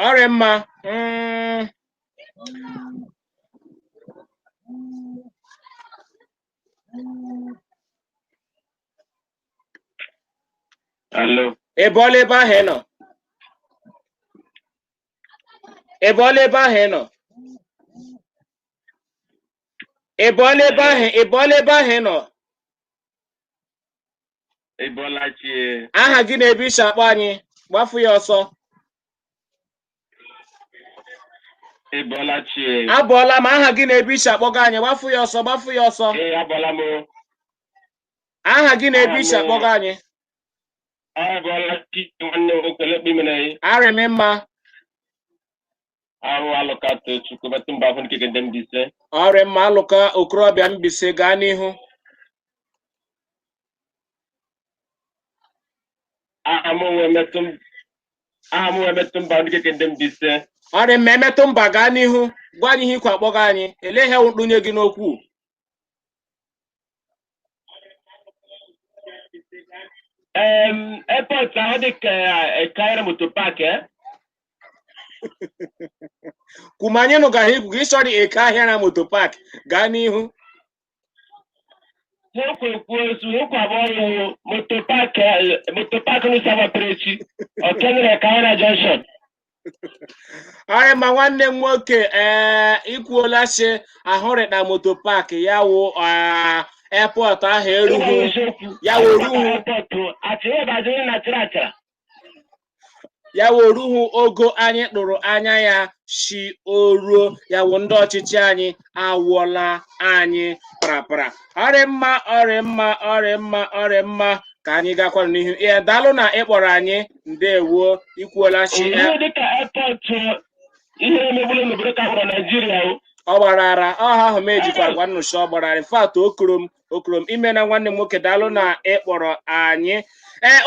Ọrịmma ịbọọla ebe ahụ ị nọ ịbọọla ebe ahụ ị nọ ịbọọla ebe ahụ ị nọ aha gị na-ebe isi akpọ anyị gbafu ya ọsọ abọọla m aha gị na-ebe isi akpọga anyị gbafu ya ọsọ aha gị na-ebe isi akpọga anyị arịm mma Ọrịmma alụka okorobịa Mbaise gaa n'ihu Ọrịmma emetụ mba gaa n'ihu gwa anyị ihe ikwe akpọga anyị elee ihe wụkpunye gị n'okwu airport ahụ dị ka karịa moto park kwuma anyị nụgara ikwu gị chọrọ eke ahịa na moto park gaa n'ihu okwu abụọ moto park n'ụsabapere echi ọkenere karịa junction Ọrịmma nwanne m nwoke ikwuola shi ahụrịta moto park ya wụ airport ahụ erughị ya weruhu ogo anyị tụrụ anya ya shi oruo ya wụ ndị ọchịchị anyị awụọla anyị parapara Ọrịmma ka anyị gakwara n'ihu daalụ na ịkpọrọ anyị ndewo ikwuola shi ọ gbarara ọha ahụ m ejikwa gwa nnụchi ọ gbarara fat okrom ime na nwanne m nwoke daalụ na ịkpọrọ anyị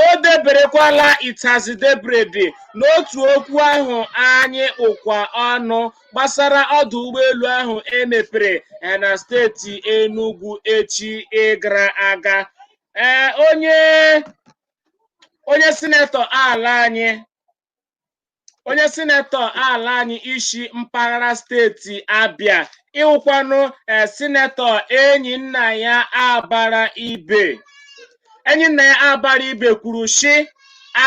o deberekwala itazi debrede n'otu okwu ahụ anyị ụkwa ọnụ gbasara ọdụ ụgbọelu ahụ emepere na steeti Enugu echi gara aga onye sinetọ ala anyị Ishi mpaghara steeti Abịa ịwụkwanụ sinetọ enyi nna ya abara ibe. Enyi nna ya abara ibe kwuru sị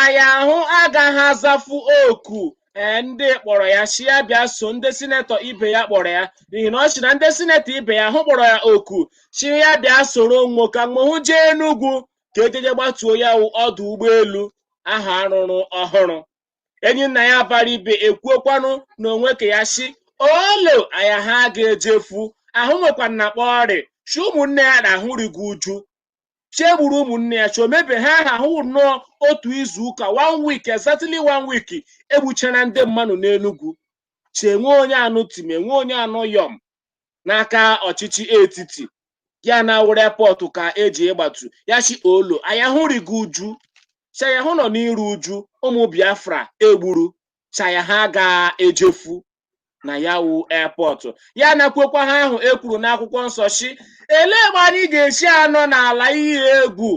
aya ahụ agaghị azafu oku ndị kpọrọ ya si ya bịa so ndị sinetọ ibe ya kpọrọ ya, n'ihi na ọ sị na ndị sinetọ ibe ya ahụ kpọrọ ya oku si ya bịa soro nwoke mgbe jee Enugu ka ejeje gbatuo ya ọdụ ụgbọelu ahụ arụrụ ọhụrụ. Enyi nna ya abara ibe ekwuokwanụ n'onwe ka ya si olo aya ha ga-ejefu ahụ nwekwana na kpọrị chi ụmụnne ya na-ahụrigo uju chegburu ụmụnne ya chomebe ha ahụ nnọọ otu izu ụka 1 week, exactly 1 week egbuchara ndị mmadụ n'Enugu chenwe onye anụ time nwe onye anụ yọm n'aka ọchịchị etiti ya na were pọtụ ka eji ịgbatu ya chi olo anya hụrigo uju chaya hụ nọ n'iru uju ụmụ Biafra egburu chaya ha ga-ejefu na ya wu airport ya nakwekwa ha ahụ ekwuru n'akwụkwọ nsọ chi elee ebe anyị ga-esi anọ n'ala iyi egwu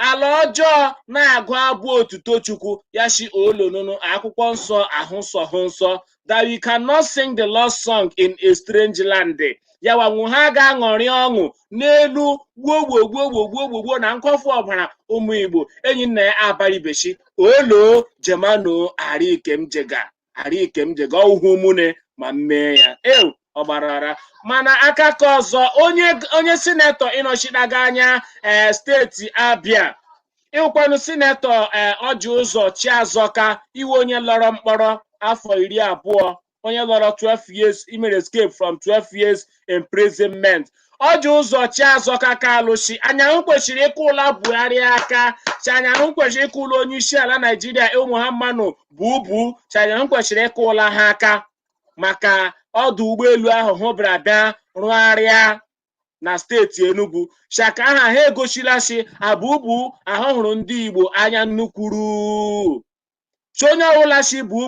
ala ọjọọ na-agụ abụ otuto Chukwu ya shi olonunu akwụkwọ nsọ ahụ nsọ hụ nsọ that we cannot sing the Lord's song in a strange land. Ya wanwu ha ga-aṅụrị ọṅụ n'elu gbuo na nkọfu ọbara ụmụ Igbo. Enyi nna ya abara ibechi olo jemano arikem jega ọhụụ mune ma mmee ya ọ gbarara. Mana aka ka ọzọ onye sinetọ ịnọchinaga anya steeti Abia ịwụkwanụ sinetọ Ọji Ụzọ Chiazọka iwe onye lọrọ mkpọrọ afọ 20, onye lọrọ 12 years imere escape from 12 years imprisonment. Ọji Ụzọ Chiazọka ka alụsi anyahụ kwesịrị ịkụla Buhari aka anyahụ kwesịrị ịkụla onye isi ala Naijiria Muhammadu Buhari anyahụ kwesịrị ịkụla ha aka maka ọdụ ụgbọelu ahụ hụ bịara bịa rụgharịa na steeti Enugu shaka aha ha egochila si abụbụ ahụ hụrụ ndị Igbo anya nnukwuru chonye ọbụla si bụ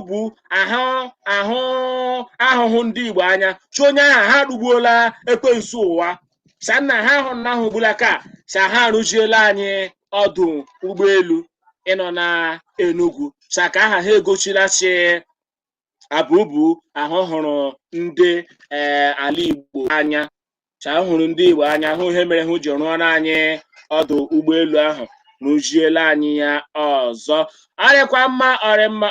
ahụhụ ndị Igbo anya chonye aha ha rugbuola ekwensu ụwa sanna ha hụ na ahụ gbula ka sa ha arụjiela anyị ọdụ ụgbọelu ịnọ na Enugu shaka aha ha egochila si abụbụ ahụ hụrụ ndị ala Igbo anya hụrụ ndị Igbo anya hụ ihe mere hụ ji rụọrọ anyị ọdụ ụgbọelu ahụ rụjiela anyị ya ọzọ. Ọrịkwa mma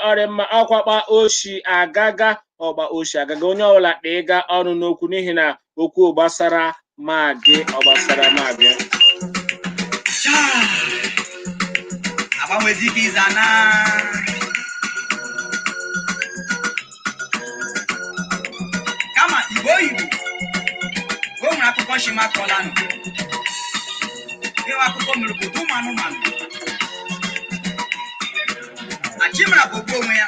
ọrịmma ọkwakpa oshi agaga ọgba oshi agaga onye ọbụla kpa ịga ọnụ n'okwu n'ihi na okwu gbasara ma gị ọ gbasara ma gị. Kama Igbo o nwere akụkọ Chima kọla nụ akụkọ mere obodo ụmụ anụmanụ Chima bụ onwe ya.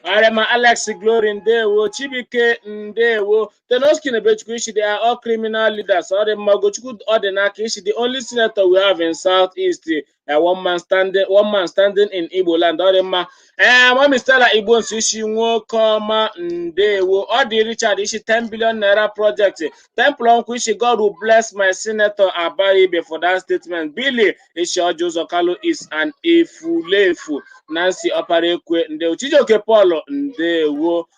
Arema Alex Glory ndewo Chibike ndewo Tenoski Nebechukwu ishi they are all criminal leaders. Arema Gochukwu Odinaka ishi the only senator we have in Southeast, one man standing in Igbo land. Arema Mami Stella Igbo ishi Nwokoma ndewo Odi Richard ishi 10 billion naira project. Temple ishi God will bless my senator Abaribe for that statement. Billy ishi Ojo Zokalo is an efulefu. Nancy Oparekwe ndewo Chijoke Paul ndewo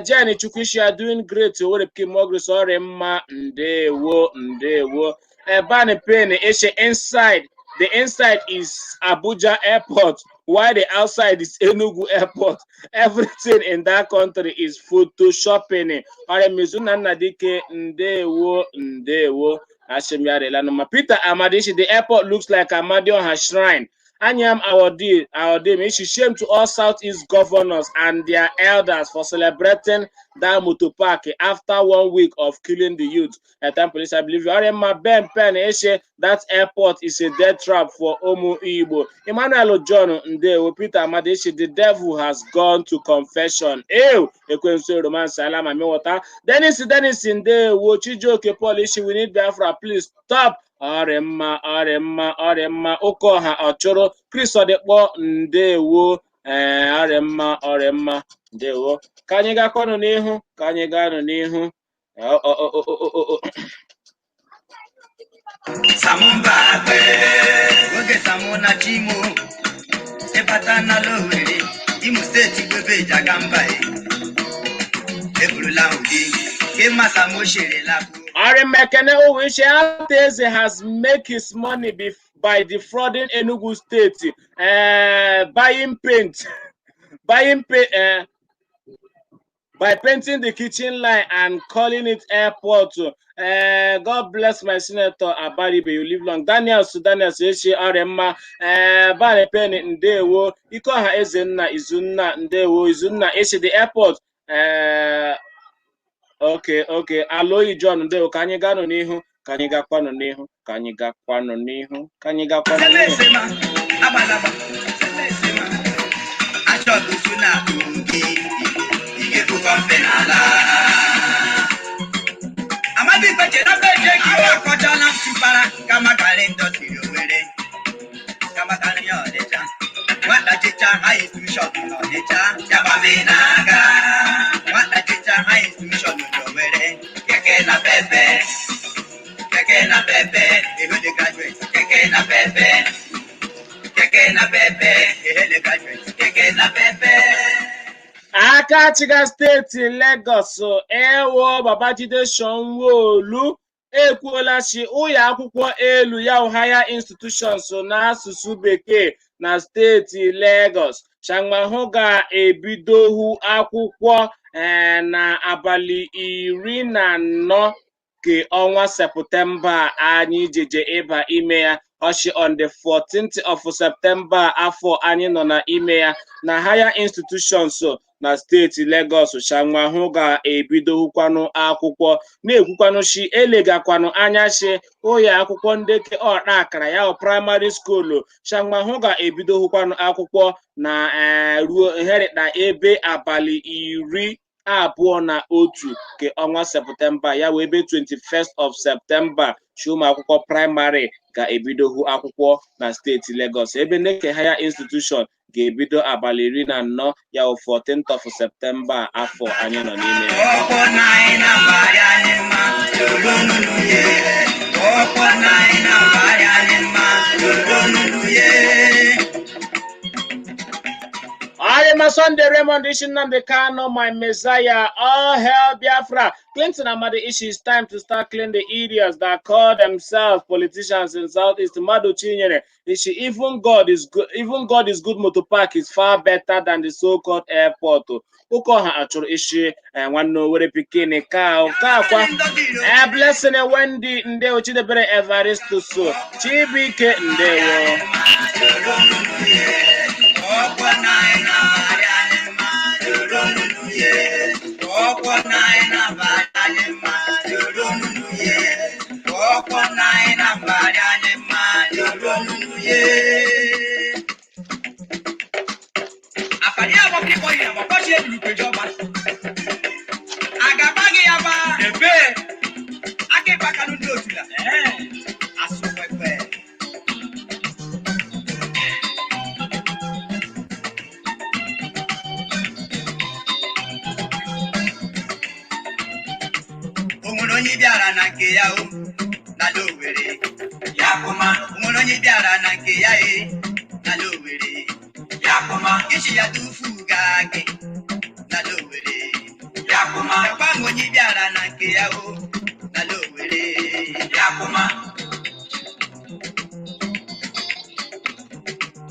Jenny Chukwishi are doing great. Owerepke Mogris Oremma ndewo Bani Penny Eshe inside. The inside is Abuja Airport while the outside is Enugu Airport. Everything in that country is photoshopping. Oremizuna Nadike ndewo Ashemiare Lanoma Peter Amadishi. The airport looks like Amadioha Shrine. Anyam Awodim, it's a shame to all Southeast governors and their elders for celebrating that motor park after 1 week of killing the youth. At time police, I believe that airport is a death trap for Omu Igbo. Emmanuel John Ndewo Peter Amadeshi, the devil has gone to confession. Ekwensu romance salama mewota. Dennis Ndewo Chijoke Polish, we need Biafra, please stop. Ọrịmma Okoha Ọchụrụ Chris Odekpo ndewo ọrịmma ndewo ka anyị gakọnụ n'ihu Samumba oge Samuna Chimo ebata na Lowere Imo steeti gbebe Jagamba eburula ụdị Arimekene Uwishe Ateze has made his money by defrauding Enugu State, buying paint, buying paint, by painting the kitchen line and calling it airport. God bless my senator Abaribe, you live long. Daniel Eshi Arema, Bari Penny Ndewo, Ikoha Ezenna Izunna Ndewo, Izunna Eshi the airport. Okay. Aloyi John Ndewo, ka anyị gaa n'ihu, ka anyị gakwanụ n'ihu, ka anyị gakwanụ n'ihu, ka anyị gakwanụ Amadi peche na peche kiwa kocha na mpara kama kalendo tiwele kama kalio decha wata chicha hai tushot no decha jaba minaga wata chicha hai tushot no wele keke na pepe elo de graduate keke na pepe elo de graduate keke na pepe. Akachiga steeti Lagos ewo Babajide Sanwo-Olu ekwuola chi ụlọ akwụkwọ elu ya higher institutions n'asụsụ bekee na steeti Lagos Shanghai ga-ebidohu akwụkwọ na abalị 14 nke ọnwa Septemba anyị jeje ịba ime ya ọchị on the 14th of September afọ anyị nọ na ime ya na higher institutions na steeti Lagos Shanghai ga-ebidohukwanụ akwụkwọ na-ekwukwanụ chi elegakwanụ anya chi ụlọ akwụkwọ ndeke ọta akara ya primary school Shanghai ga-ebidohukwanụ akwụkwọ na ruo herita ebe abalị 21 nke ọnwa Septemba ya wee ebe 21st of Septemba chi ụmụ akwụkwọ praịmarị ga-ebidohu akwụkwọ na steeti Lagos ebe ndeke higher institution ga-ebido abalị 14 ya 14th of Septemba afọ anyị nọ n'ime I am a Sunday Raymond Ishinamde Kano, my Messiah. All hail Biafra. Clinton Amadi Ishi, it's time to start cleaning the idiots that call themselves politicians in Southeast. Madu Chinyere Ishi, even God is good. Even God is good. Motor Park is far better than the so-called airport. Ukoha achoro Ishi and one no where pikini ka kwa. Blessing Wendy Ndeo Chidebere Evaristo so Chibike Ndeo. Onye bịara na nke ya o na Lowere Yakuma onye bịara na nke ya na Lowere Yakuma ichi ya tufu ga gị na Lowere Yakuma yakwa onye bịara na nke ya o na Lowere Yakuma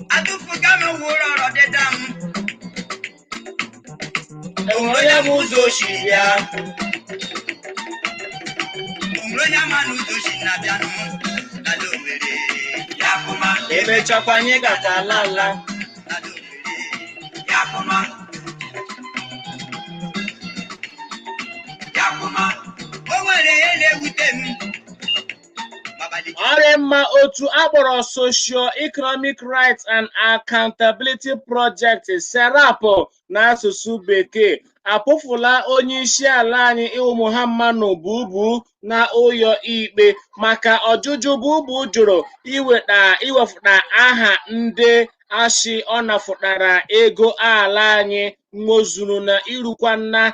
atufu ga m wụrụ ọrọ dedam onye bụ ụzọ oshibịa Emechakwa anyị gata ala Arema otu akpọrọ Socio-Economic Rights and Accountability Project SERAP n'asụsụ bekee apụfula onye isi ala anyị Iwu Muhammadu Bubu na ụlọ ikpe maka ọjụjụ Bubu jụrụ iwefụta aha ndị ashi ọ nafụtara ego ala anyị nwozuru na irukwana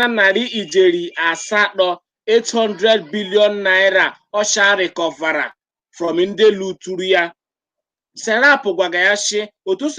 narị ijeri asatọ 800 billion naira ọsha recovera from ndị luturu ya. SERAP gwaga ya shi otu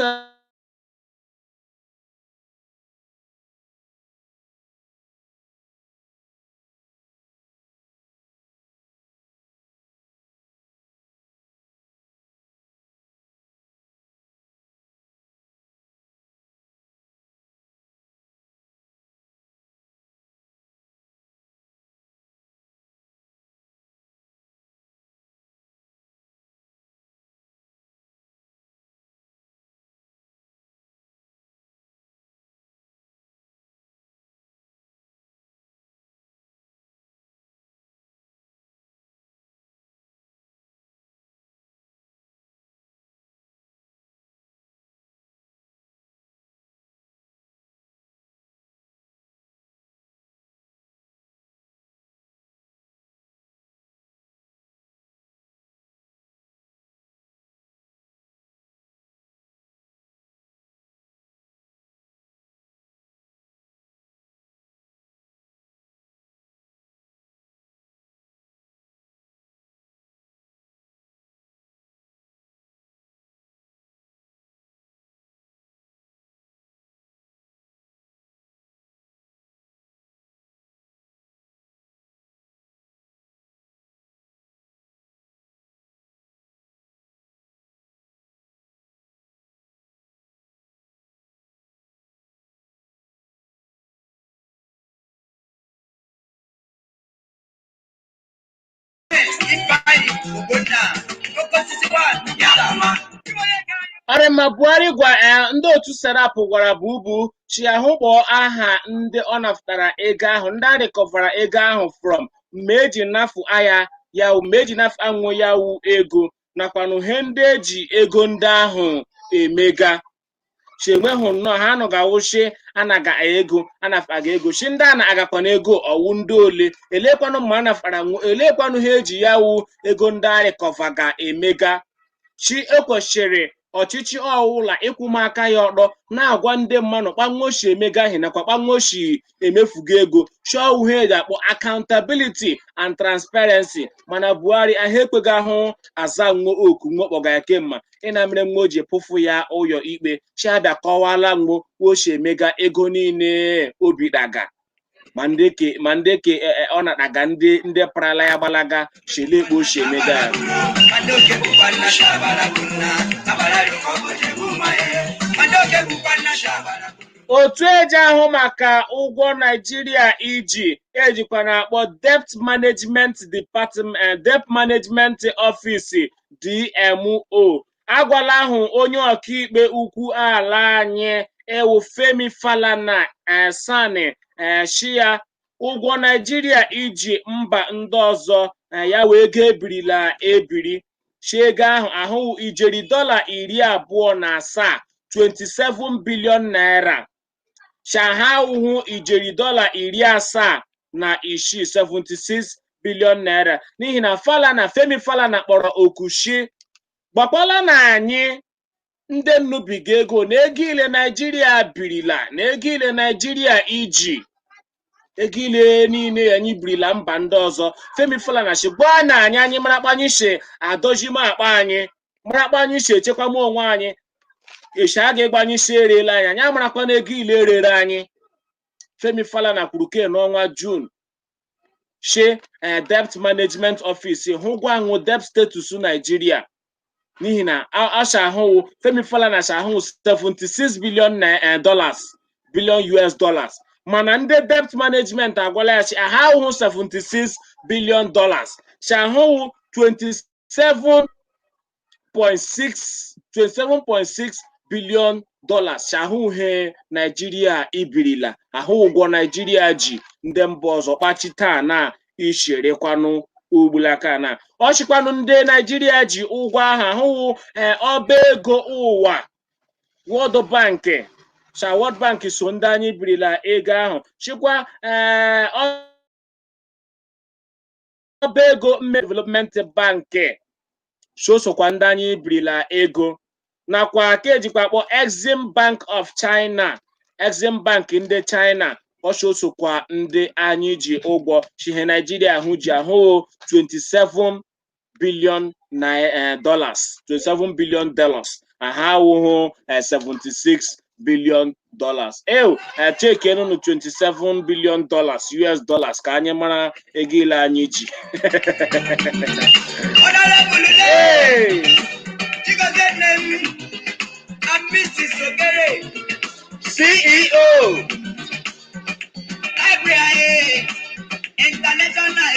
Ọrịma Buhari gwa ndị otu Serap gwara Bubu chi ahụ kpọọ aha ndị ọ naftara ego ahụ ndị a rịkọvara ego ahụ from mgbe eji nafu aya yawu mgbe eji nafu anwụ yawu ego nakwanụ ihe ndị eji ego ndị ahụ emega chi enweghị nnọọ ha anọgawụchi anaga ego anafaga ego chi ndị a na-agakwana ego ọwụ ndị ole elekwanụ ma anafara elekwanụ ha eji yawu ego ndị a rịkọvaga emega chi ekwesịrị ọchịchị ọwụla ịkwụmaka ya ọtọ na-agwa ndị mmadụ kpanwoshi emegaghị nakwa kpanwoshi emefugo ego chọọ ihe eji akpọ accountability and transparency mana Buhari ahụ ekweghị ahụ aza nwo oku nwo kpọga ya kemma ịna mere nwa o ji pụfụ ya ụyọ ikpe chiabịa kọwala nwo woshi emega ego niile obi daga ma ndị ke ọ na-ataga ndị parala ya gbalaga shilekpo oshi emega ya otu eji ahụ maka ụgwọ Naijiria ejikwa na-akpọ Debt Management Office DMO agwala ahụ onye ọkaikpe ukwu ala anyị ewu Femi Falana Sani shia ụgwọ Naijiria mba ndị ọzọ ya wee ego ebirila ebiri chi ego ahụ ijeri $27 27 billion naira shaha uhu ijeri $76 76 billion naira n'ihi na Femi Falana kpọrọ okushi gbakwala na anyị ndị nnubiga ego na ego ile Naijiria birila na ego ile Naijiria ego ile niile anyị birila mba ndị ọzọ Femi Falana shi gwa na anyị marakpanyị shi adojima akpa anyị marakpanyị shi echekwama onwe anyị eshi a ga-egbanye isi erela anyị amarakwa na ego ile erere anyị Femi Falana kwuru ke n'ọnwa June shi Debt Management Office hụgwa ahụ debt status Nigeria n'ihi na Femi Falana shahụ $76 billion US dollars mana ndị debt management agwala ya chi aha ahụhụ $76 billion shahụ 27.6 billion shahụ he Naijiria ibirila ahụ ụgwọ Naijiria ji ndị mba ọzọ kpachi taa na isherekwanụ ugbulaka na ọchịkwanụ ndị Naijiria ji ụgwọ ahụ ọba ego ụwa World Bank World Bank so ndị anyị birila ego ahụ chịkwa ọba ego Development Bank sosokwa ndị anyị birila ego nakwa ka ejikwa akpọ Exim Bank of China Exim Bank ndị China ọsosokwa ndị anyị ji ụgwọ chihe Naijiria ahụ ji ahụ $27 billion $27 billion aha awụhụ $76 billion cheke nụnụ $27 billion US dollars ka anyị mara ego ile anyị ji CEO International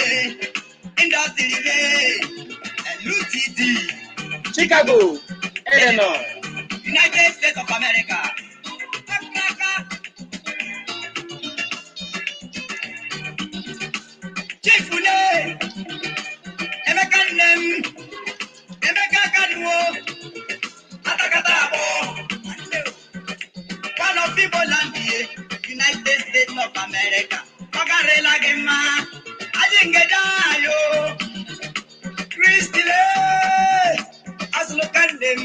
Industry LTD Chicago, Illinois, United States of America. Chifule Emeka Kanwo Atakata abo one of people land here United States of America Makarela Gema Ajingedayo Christile Aslokandem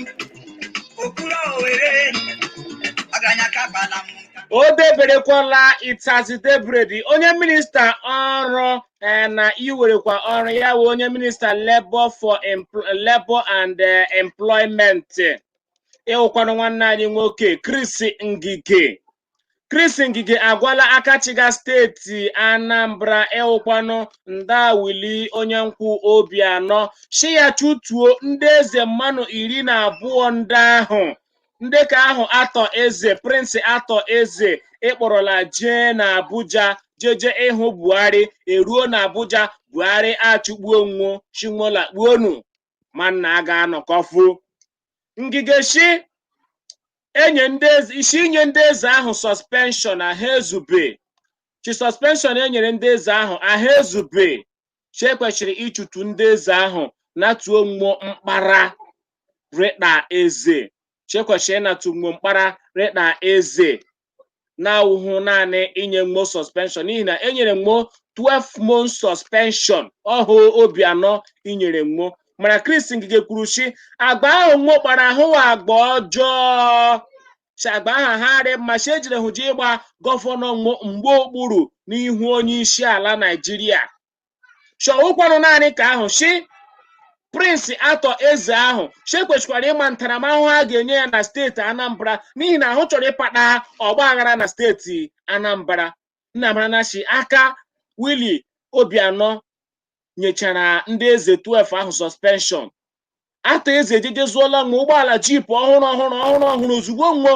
Okura Owere Aganya Kabala o deberekwala Itazidebredi onye minista ọrụ na iwerekwa ọrụ ya wụ onye minista Labor and Employment ịwụkwanụ nwanne anyị nwoke Chris Ngige agwala Akachiga steeti Anambra ịwụkwanụ Ndawili onye nkwụ Obianọ shi ya chutuo ndị eze mmanụ 12 ndị ahụ ndị ka ahụ atọ eze Prince atọ eze ịkpọrọla jee na Abuja jeje ịhụ Buhari eruo na Abuja Buhari achụgbuo nwo Shimola kpuonu manna aga anọkọfu Ngige shi enye ndị eze isi inye ndị eze ahụ suspension ahụ ezube chi suspension enyere ndị eze ahụ ahụ ezube chi ekwesịrị ịchụtụ ndị eze ahụ natuo mmụọ mkpara rịkpa eze chi ekwesịrị ịnatụ mmụọ mkpara rịkpa eze na-awụhụ naanị inye mmụọ suspension n'ihi na enyere mmụọ 12 month suspension ọhụ Obianọ inyere mmụọ mana Chris Ngige kwuru chi agba ahụ mmụọ kpara ahụ agba ọjọọ chi agba ahụ ha rị mma chi ejire hụ ji ịgba gọvanọ mgbe okpuru n'ihu onye isi ala Naijiria chọwụkwanụ naanị ka ahụ chi Prince Atọ Eze ahụ chi kwesịkwara ịma ntaramahụhụ a ga-enye ya na steeti Anambra n'ihi na ahụ chọrọ ịkpata ọgba aghara na steeti Anambra. Nnamanachi aka Willie Obianọ nyechara ndị eze 12 ahụ suspension. Atọ Eze ejejezuola nwa ụgbọala jeep ọhụrụ ozugbo nwo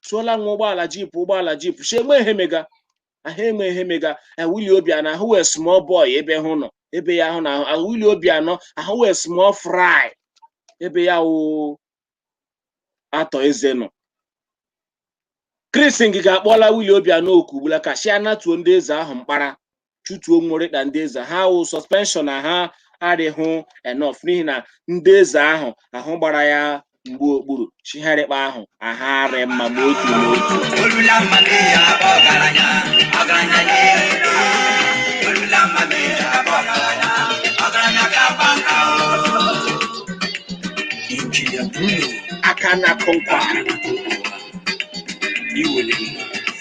zụọla nwa ụgbọala jeep chi eme ehemega ahụ eme ehemega Willie Obianọ ahụ wee small boy ebe hụ nọ ebe ya ahụ na Willie Obianọ ahụ wee small fry ebe ya wụ Atọ Eze nọ. Chris Ngige akpọla Willie Obianọ oku ugbula ka chi anatuo ndị eze ahụ mkpara chutuo mmụrịta ndị eze ha wụ suspension ha adịghị enough n'ihi na ndị eze ahụ ahụ gbara ya mgbe okpuru chigharịkpa ahụ agharị mma ma otu n'otu. Aka na kọnkwa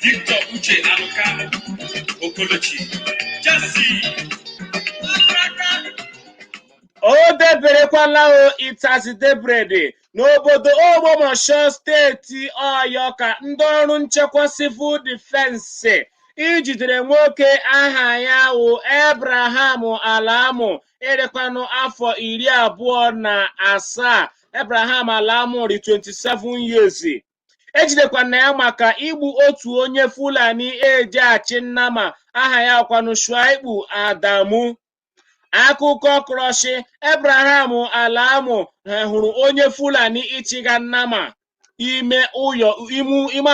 Victor Uche Alukano Okolochi Jesse o deberekwala Itazidebred n'obodo Ogbomoso steeti Ọyọ ka ndị ọrụ nchekwa civil defense ijidere nwoke aha ya wụ Abraham Alamu erekwanụ afọ 27. Abraham Alamu dị 27 years. Ejidekwana ya maka igbu otu onye Fulani ejeachi Nnama aha ya kwanụ Shuaibu Adamu. Akụkọ kọrọchi Abraham Alamu hụrụ onye Fulani ichiga Nnama ime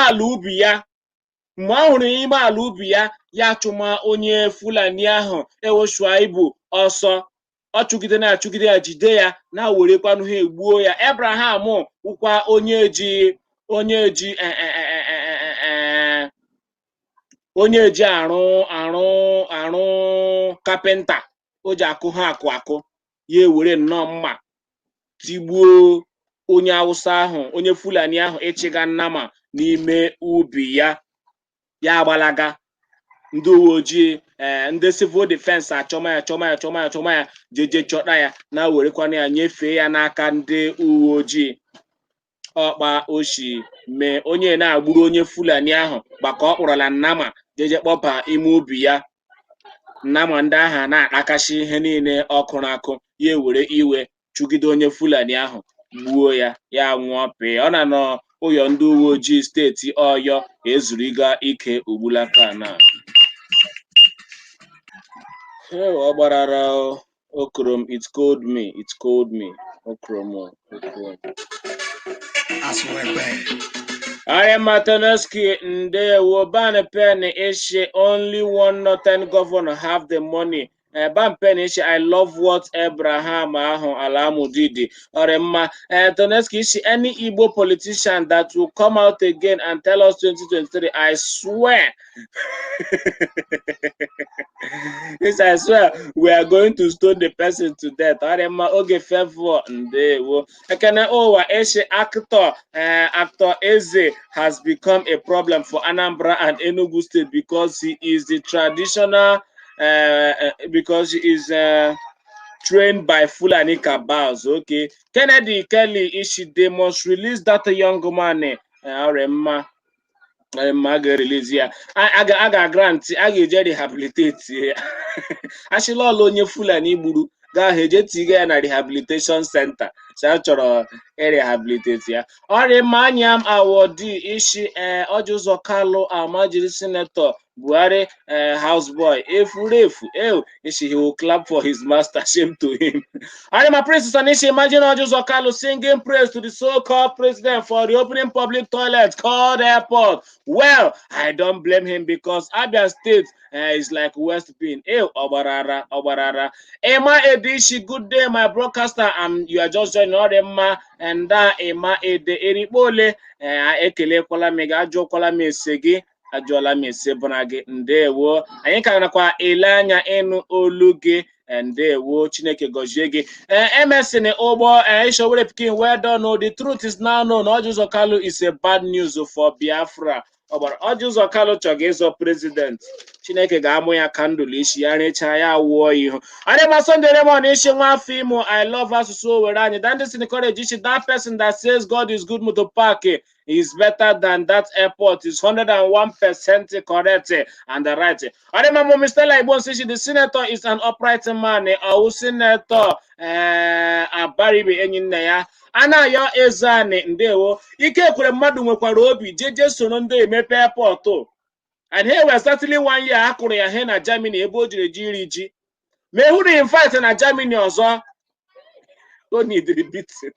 ala ubi ya. Mgbe ọ hụrụ ime ala ubi ya ya chụma onye Fulani ahụ ewo Shuaibu ọsọ. Ọ chụgide ya jide ya na werekwanụ ha egbuo ya. Abraham wụkwa onye ji arụ kapịnta o ji akụ ha akụ ya ewere nnọọ mma tigbuo onye Awụsa ahụ onye Fulani ahụ ịchịga Nnama n'ime ubi ya agbalaga. Ndị uwe ojii ndị civil defense achọma ya jeje chọta ya na werekwana ya nyefee ya n'aka ndị uwe ojii. Ọkpa oshi mee onye na-agburu onye Fulani ahụ gbaka ọ kpọrọla Nnama jeje kpọba ime ubi ya. Nnama ndị ahụ na-akakashi ihe niile ọkụ n'akụ ya ewere iwe chụgide onye Fulani ahụ gbuo ya nwụọ pee. Ọ na n'ụyọ ndị uwe ojii steeti Ọyọ ezuriga ike ugbulaka na ọ gbarara okrom it cold me okrom. Martinoski ndewo ban pen ishi only one northern governor have the money. Ban pen ishi I love what Abraham ahụ Alamu did. Martinoski ishi any Igbo politician that will come out again and tell us 2023 I swear yes, I swear we are going to stone the person to death. Oge favor ndewo. Ekene Owa Eshe actor Eze has become a problem for Anambra and Enugu State because he is the traditional because he is trained by Fulani cabals. Okay. Kennedy Kelly they must release that young man. Release ya. Aga grant aga eje rehabilitate ya. Ashila ọla onye Fulani gburu ga eje tiga ya na rehabilitation center. Sa chọrọ rehabilitate ya. Ọrịa Manyam Awodi ishi Ojuzo Kalu Amajiri Senator Buhari houseboy. He will clap for his master. Shame to him. And my princess Anishi, imagine Ojo Zokalo singing praise to the so-called president for the opening public toilet called airport. Well, I don't blame him because Abia State is like West Bean. Obarara. Emma Edishi, good day, my broadcaster. You are just joining all Emma and Emma Ede Eribole. Ekele kwala me ga ajọ kwala me segi ajụọla m ese bụna gị ndewo anyị ka nakwa ele anya ịnụ olu gị ndewo Chineke gọzie gị Emerson ụgbọ Ishowere Pikin well done. The truth is now known. Orji Uzor Kalu is a bad news for Biafra. Orji Uzor Kalu chọrọ ịzọ president. Chineke ga-amụ ya kandụl isi ya rechaa ya wụọ ihu. Anyị ma Sunday Raymond ishi nwa afọ Imo. I love asụsụ Owere anyị. That is encourage ishi that person that says God is good motor park is better than that airport is 101% correct and right. Ademamo Mr. Laibon says the senator is an upright man. Our senator Abaribe Enyinna ya Anayo Ezane ndewo ike kwere mmadụ nwekwara obi jeje sono ndị emepe airport and here we certainly 1 year akụrụ ya he na Germany ebe o jiri jiri ji ma ehuru in fact na Germany ọzọ o needed beating.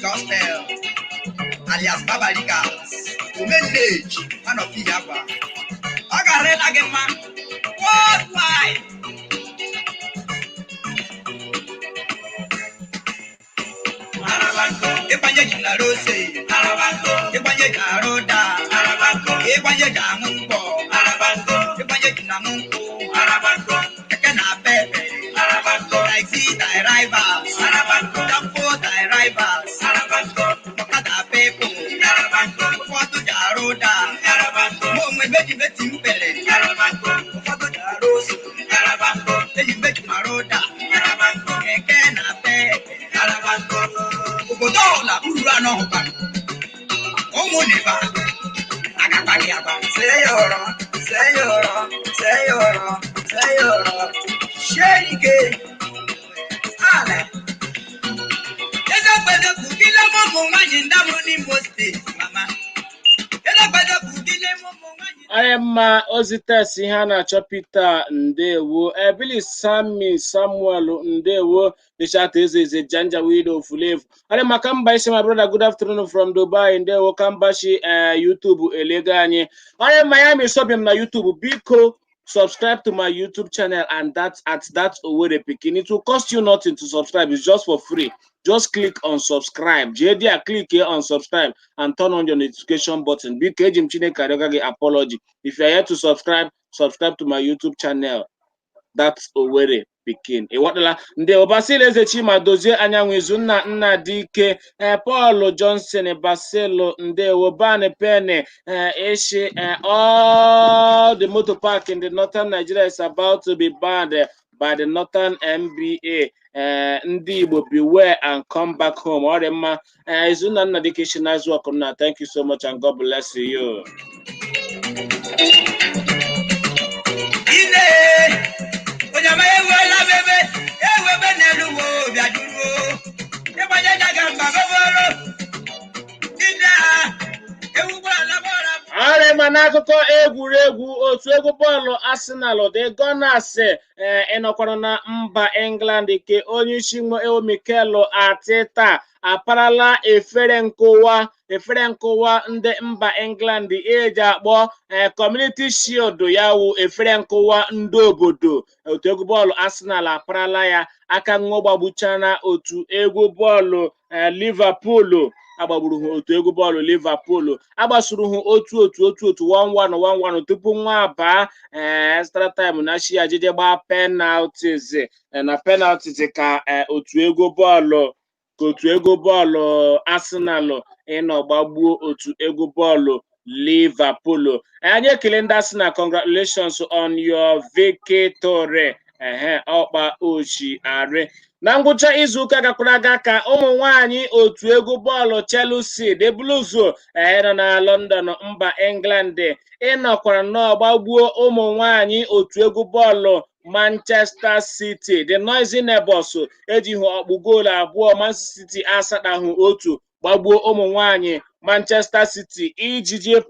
Gospel alias Babalikas Omendage man of Iyagba Ogare Lagema worldwide Arabanko Epanye Jinarose Arabanko Epanye Jaroda Arabanko Epanye Jamunko Arabanko Epanye Jinamunko Arabanko Ekena Pepe Arabanko like see thy rivals Arabanko Jampo thy rivals Arabanko Okada Pepo Arabanko Foto Jaroda Arabanko Mwe Beji Beti Mpele Arabanko Foto Jaroso Arabanko Beji Beti Maroda Arabanko Ekena Pepe Arabanko Ogodola Urua no Hoba Omoneba Agapagi Aba Sayoro Sherike Ale Eza kwede kukile momo wanyi ndamu ni State mama Eza kwede kukile momo wanyi Ayema Ozites ihe a na-achọ Peter ndewo Ebili Sami Samuel ndewo Dishata Eze Janja Widow Fulevu Ayema Kambashi my brother good afternoon from Dubai ndewo Kambashi YouTube elega anyị Ayema Miami Sobiam na YouTube biko subscribe to my YouTube channel and that's at that Owere Pikin. It will cost you nothing to subscribe. It's just for free. Just click on subscribe. JD, click here on subscribe and turn on your notification button. Big Jim Chine Karioga apology. If you're here to subscribe to my YouTube channel. That's Owere Pikin. Nde Obasile Eze Chima Dozie Anyanwụ Izunna Nna Dike Paul Johnson Baselo Nde Obane Pene Eshe all the motor park in the northern Nigeria is about to be banned by the Northern MBA. Ndi Igbo beware and come back home. Orema Izunna Nna Dike nice work now. Thank you so much and God bless you. N'akụkọ egwuregwu otu egwu bọọlụ Arsenal the Gunners ịnọkwara na mba England ke onye isi Mikel Arteta aparala efere nkụwa ndị mba England eji akpọ Community Shield ya wụ efere nkụwa ndị obodo otu egwu bọọlụ Arsenal aparala ya aka ngọ gbagbuchana otu egwu bọọlụ Liverpool agbagburu ha otu egwu bọọlụ Liverpool agbasuru ha otu 1-1 tupu nwa abaa extra time na shi ajije gbaa penalties na penalties ka otu egwu bọọlụ Arsenal ịnọ gbagbuo otu egwu bọọlụ Liverpool. Anyị ekele ndị Arsenal, congratulations on your victory. Ọkpa Uchehara. Na ngwụcha izuụka gakwara aga ka ụmụ nwanyị otu egwu bọọlụ Chelsea The Blues nọ na London mba England ịnọkwara n'ọgbagbuo ụmụ nwanyị otu egwu bọọlụ Manchester City The Noisy Neighbours ejighị ọkpụ goolu abụọ, Man City asatahụ otu gbagbuo ụmụ nwanyị Manchester City ijiji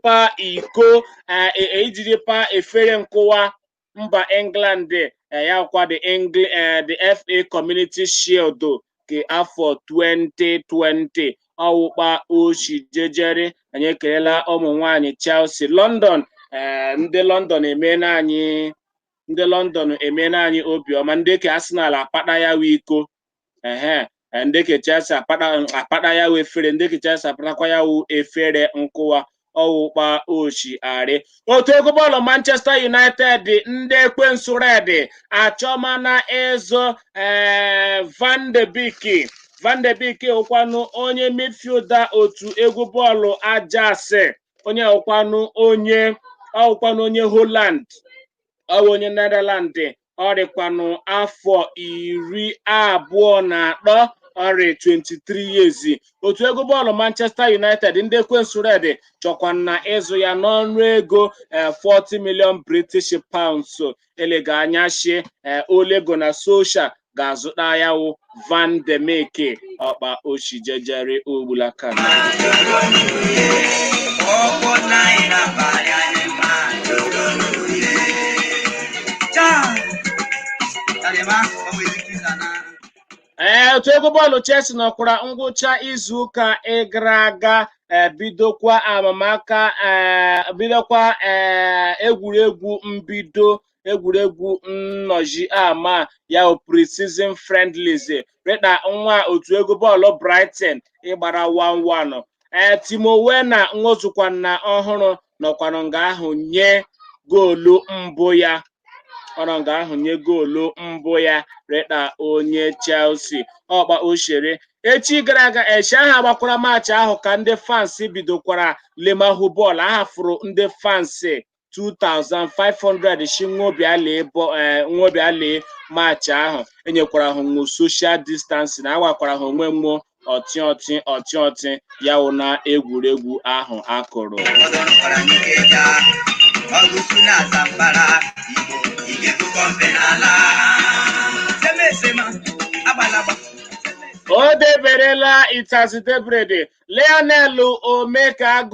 pa efere nkụwa mba England ya kwa the FA Community Shield ke afọ 2020 ọwụkpa Uchehara. Anyị ekelela ụmụ nwanyị Chelsea. London ndị London emeela anyị obiọma. Ndị ke Arsenal akpata ya wee iko ndị ke Chelsea akpata ya wee efere, ndị ke Chelsea akpatakwa ya wee efere nkụwa ọwụkpa Uchehara. Otu egwu bọọlụ Manchester United ndị ekwensu red achọmana ịzụ Van de Beek ụkwanụ onye midfielder otu egwu bọọlụ Ajax, onye ụkwanụ onye Holland, onye Netherland, ọ dịkwanụ afọ 23, ọrịa 23 years. Otu egwu bọọlụ Manchester United ndị ekwensu red chọkwana ịzụ ya n'ọnụ ego 40 million British pounds. Elega anya shi Ole Gunnar Solskjaer ga-azụta ya wụ Van de Beek ọkpa Uchehara ogbulaka. Otu egwu bọọlụ Chelsea nọkwara ngwụcha izuụka gara aga bidokwa egwuregwu nnọchi ama ya pre-season friendlies reda nwa otu egwu bọọlụ Brighton ịgbara 1-1. Timo Werner nwozukwana ọhụrụ nọkwanụ nga ahụ nye goolu mbụ ya reda onye Chelsea ọkpa Uchehara. Echi gara aga ahụ agbakwara maachị ahụ ka ndị fans bidokwara lemahụ bọọlụ ahafụrụ ndị fans 2,500 shi nwobialee maachị ahụ enyekwara ha social distance na agwakwara ha onwe mmụọ ọtị ya wụ na egwuregwu ahụ akụrụ. O deberela itazidebrede Lionel Omeka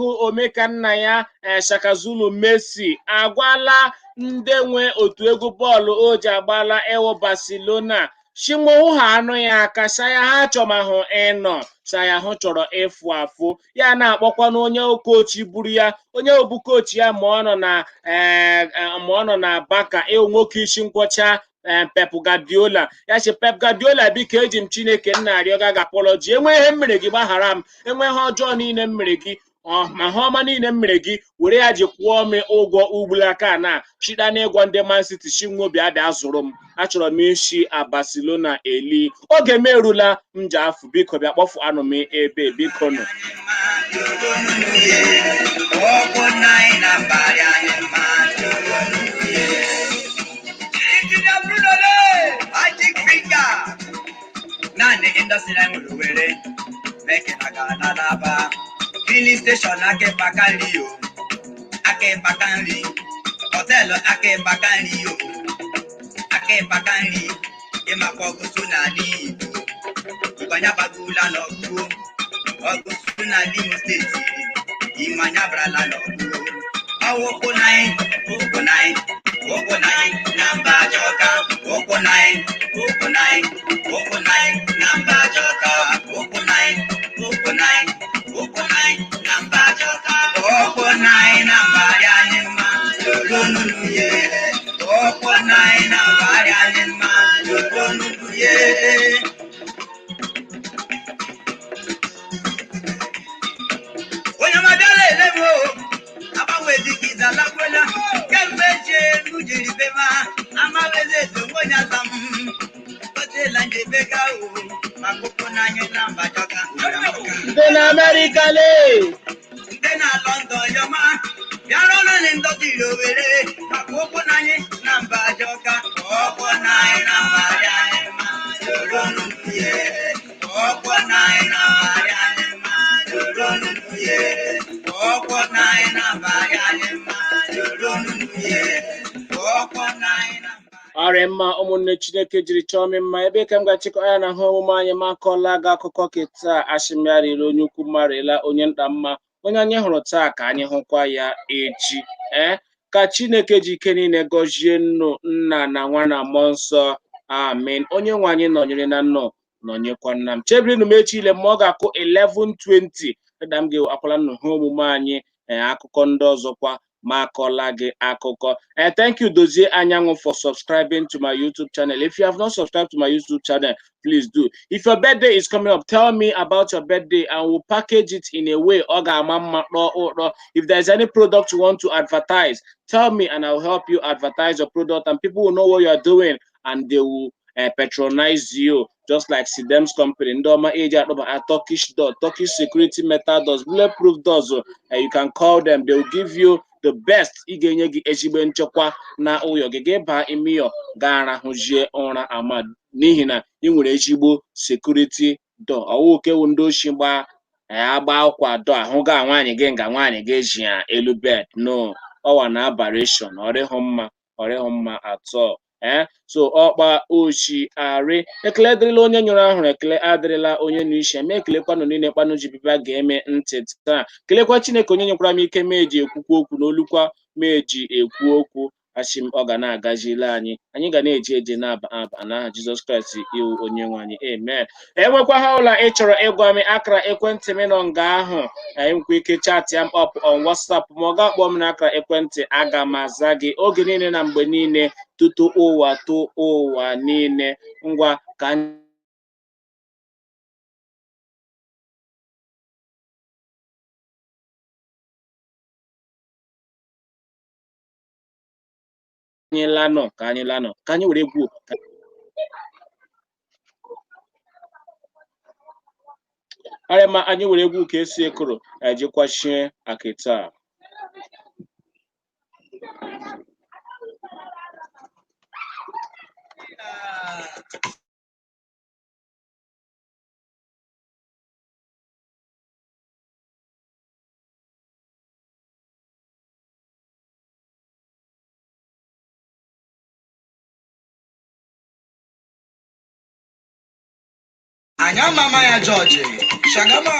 ya Shaka Zulu Messi agwala ndị nwe otu egwu bọọlụ o ji agbala ewo Barcelona shimohu ha anụ ya aka saya ha chọmahụ ịnọ saya hụ chọrọ ịfụ afụ ya na-akpọkwa onye okochi buru ya onye obukochi ya ma ọ nọ na Baka nwoke isi nkwọcha Pep Guardiola ya si Pep Guardiola biko eji m Chineke nna arịọ ga apology enwe ihe mmere gị gbaghara m enwe ihe ọjọọ niile mmere gị ma ha ọma niile mmere gị were ya ji kwụọ m ụgwọ ugbulaka na chida na ịgwa ndị Man City Chinwobi abịa zụrụ m achọrọ m isi Barcelona eli oge m erula m ji afụ biko bịa kpọfụ anụ m ebe biko nụ industry line will were make it a filling station ake bakari hotel ake bakari imakoko sunali ibanya bagula no ku sunali state imanya brala no ku awoko nine number joka oko nine number joka oko nine number joka oko nine number yanima loluye oko nine number yanima loluye dalakwela kemgbe je mujiri bema amaweze tongonya sam otela njebega o makoko nanye na mbajoka Ndị na Amerịka lee. ndị na London yọma bịarụla na ndọbiri Owere makoko nanye na mbajoka ọkpọ nanye na mbarịa ma soro nuye ọkpọ nanye na mbarịa ma soro nuye ọkpọ nanye na mbarịa ma soro nuye ọkpọ nanye na Ọrịa mma ụmụnne Chineke jiri chọọ m mma ebe ka m ga-achịkọ ya na ha omume anyị makọọla gị akụkọ keta ashịmịarịrị onye ukwu marịla onye nta mma onye anyị hụrụ taa ka anyị hụkwa ya echi ka Chineke ji ike niile gọzie nnu nna na nwa na mmụọ nsọ amen onye nwe anyị nọnyere na nnọọ nọnyekwa nna m chebirinu m echi ile ma ọ ga-akụ 11:20 dịda m ga-akwala nnụ ha omume anyị akụkọ ndị ọzọkwa makọọla gị akụkọ. Thank you Dozie Anyanwụ for subscribing to my YouTube channel. If you have not subscribed to my YouTube channel, please do. If your birthday is coming up, tell me about your birthday and we'll package it in a way. If there's any product you want to advertise, tell me and I'll help you advertise your product and people will know what you're doing and they will patronize you, just like Sidem's company. Ndoma age at Turkish door, Turkish security metal doors, bulletproof doors. You can call them, they will give you the best. Igenye gi ezigbo nchekwa na ụyọ gị ga-eba imiyo ga-arahụzie ụra ama n'ihi na ị nwere ezigbo security door. Ọwụ kewu ndị oshi agba akwa door ahụ ga nwaanyị gị nga nwaanyị gị eji ya elu bed no ọwa na aberration ọrịhụ mma atọ so ọkpa ochi arị ekele dịrịla onye nyụrụ ahụrụ ekele adịrịla onye nụ iche ma ekelekwanụ niile kpanụ ji bịbịa ga-eme ntị taa kelekwa Chineke onye nyekwara m ike meji ekwukwu okwu n'olukwa meji ekwu okwu achịm ọ ga na-agazile anyị ga na-eji eje na-aba n'aha Jizọs Kraịst iwu onye nwe anyị amen. Enwekwa ha ụlọ ị chọrọ ịgwa m akara ekwentị m nọ nga ahụ enwekwa ike chat ya m up on WhatsApp ma ọ ga-akpọ m n'akara ekwentị aga m aza gị oge niile na mgbe niile tutu ụwa niile ngwa ka anyị lanọ ka anyị were egwu arịma anyị were egwu ka esi ekoro ejikwachie akịta Anya mama ya George Shagama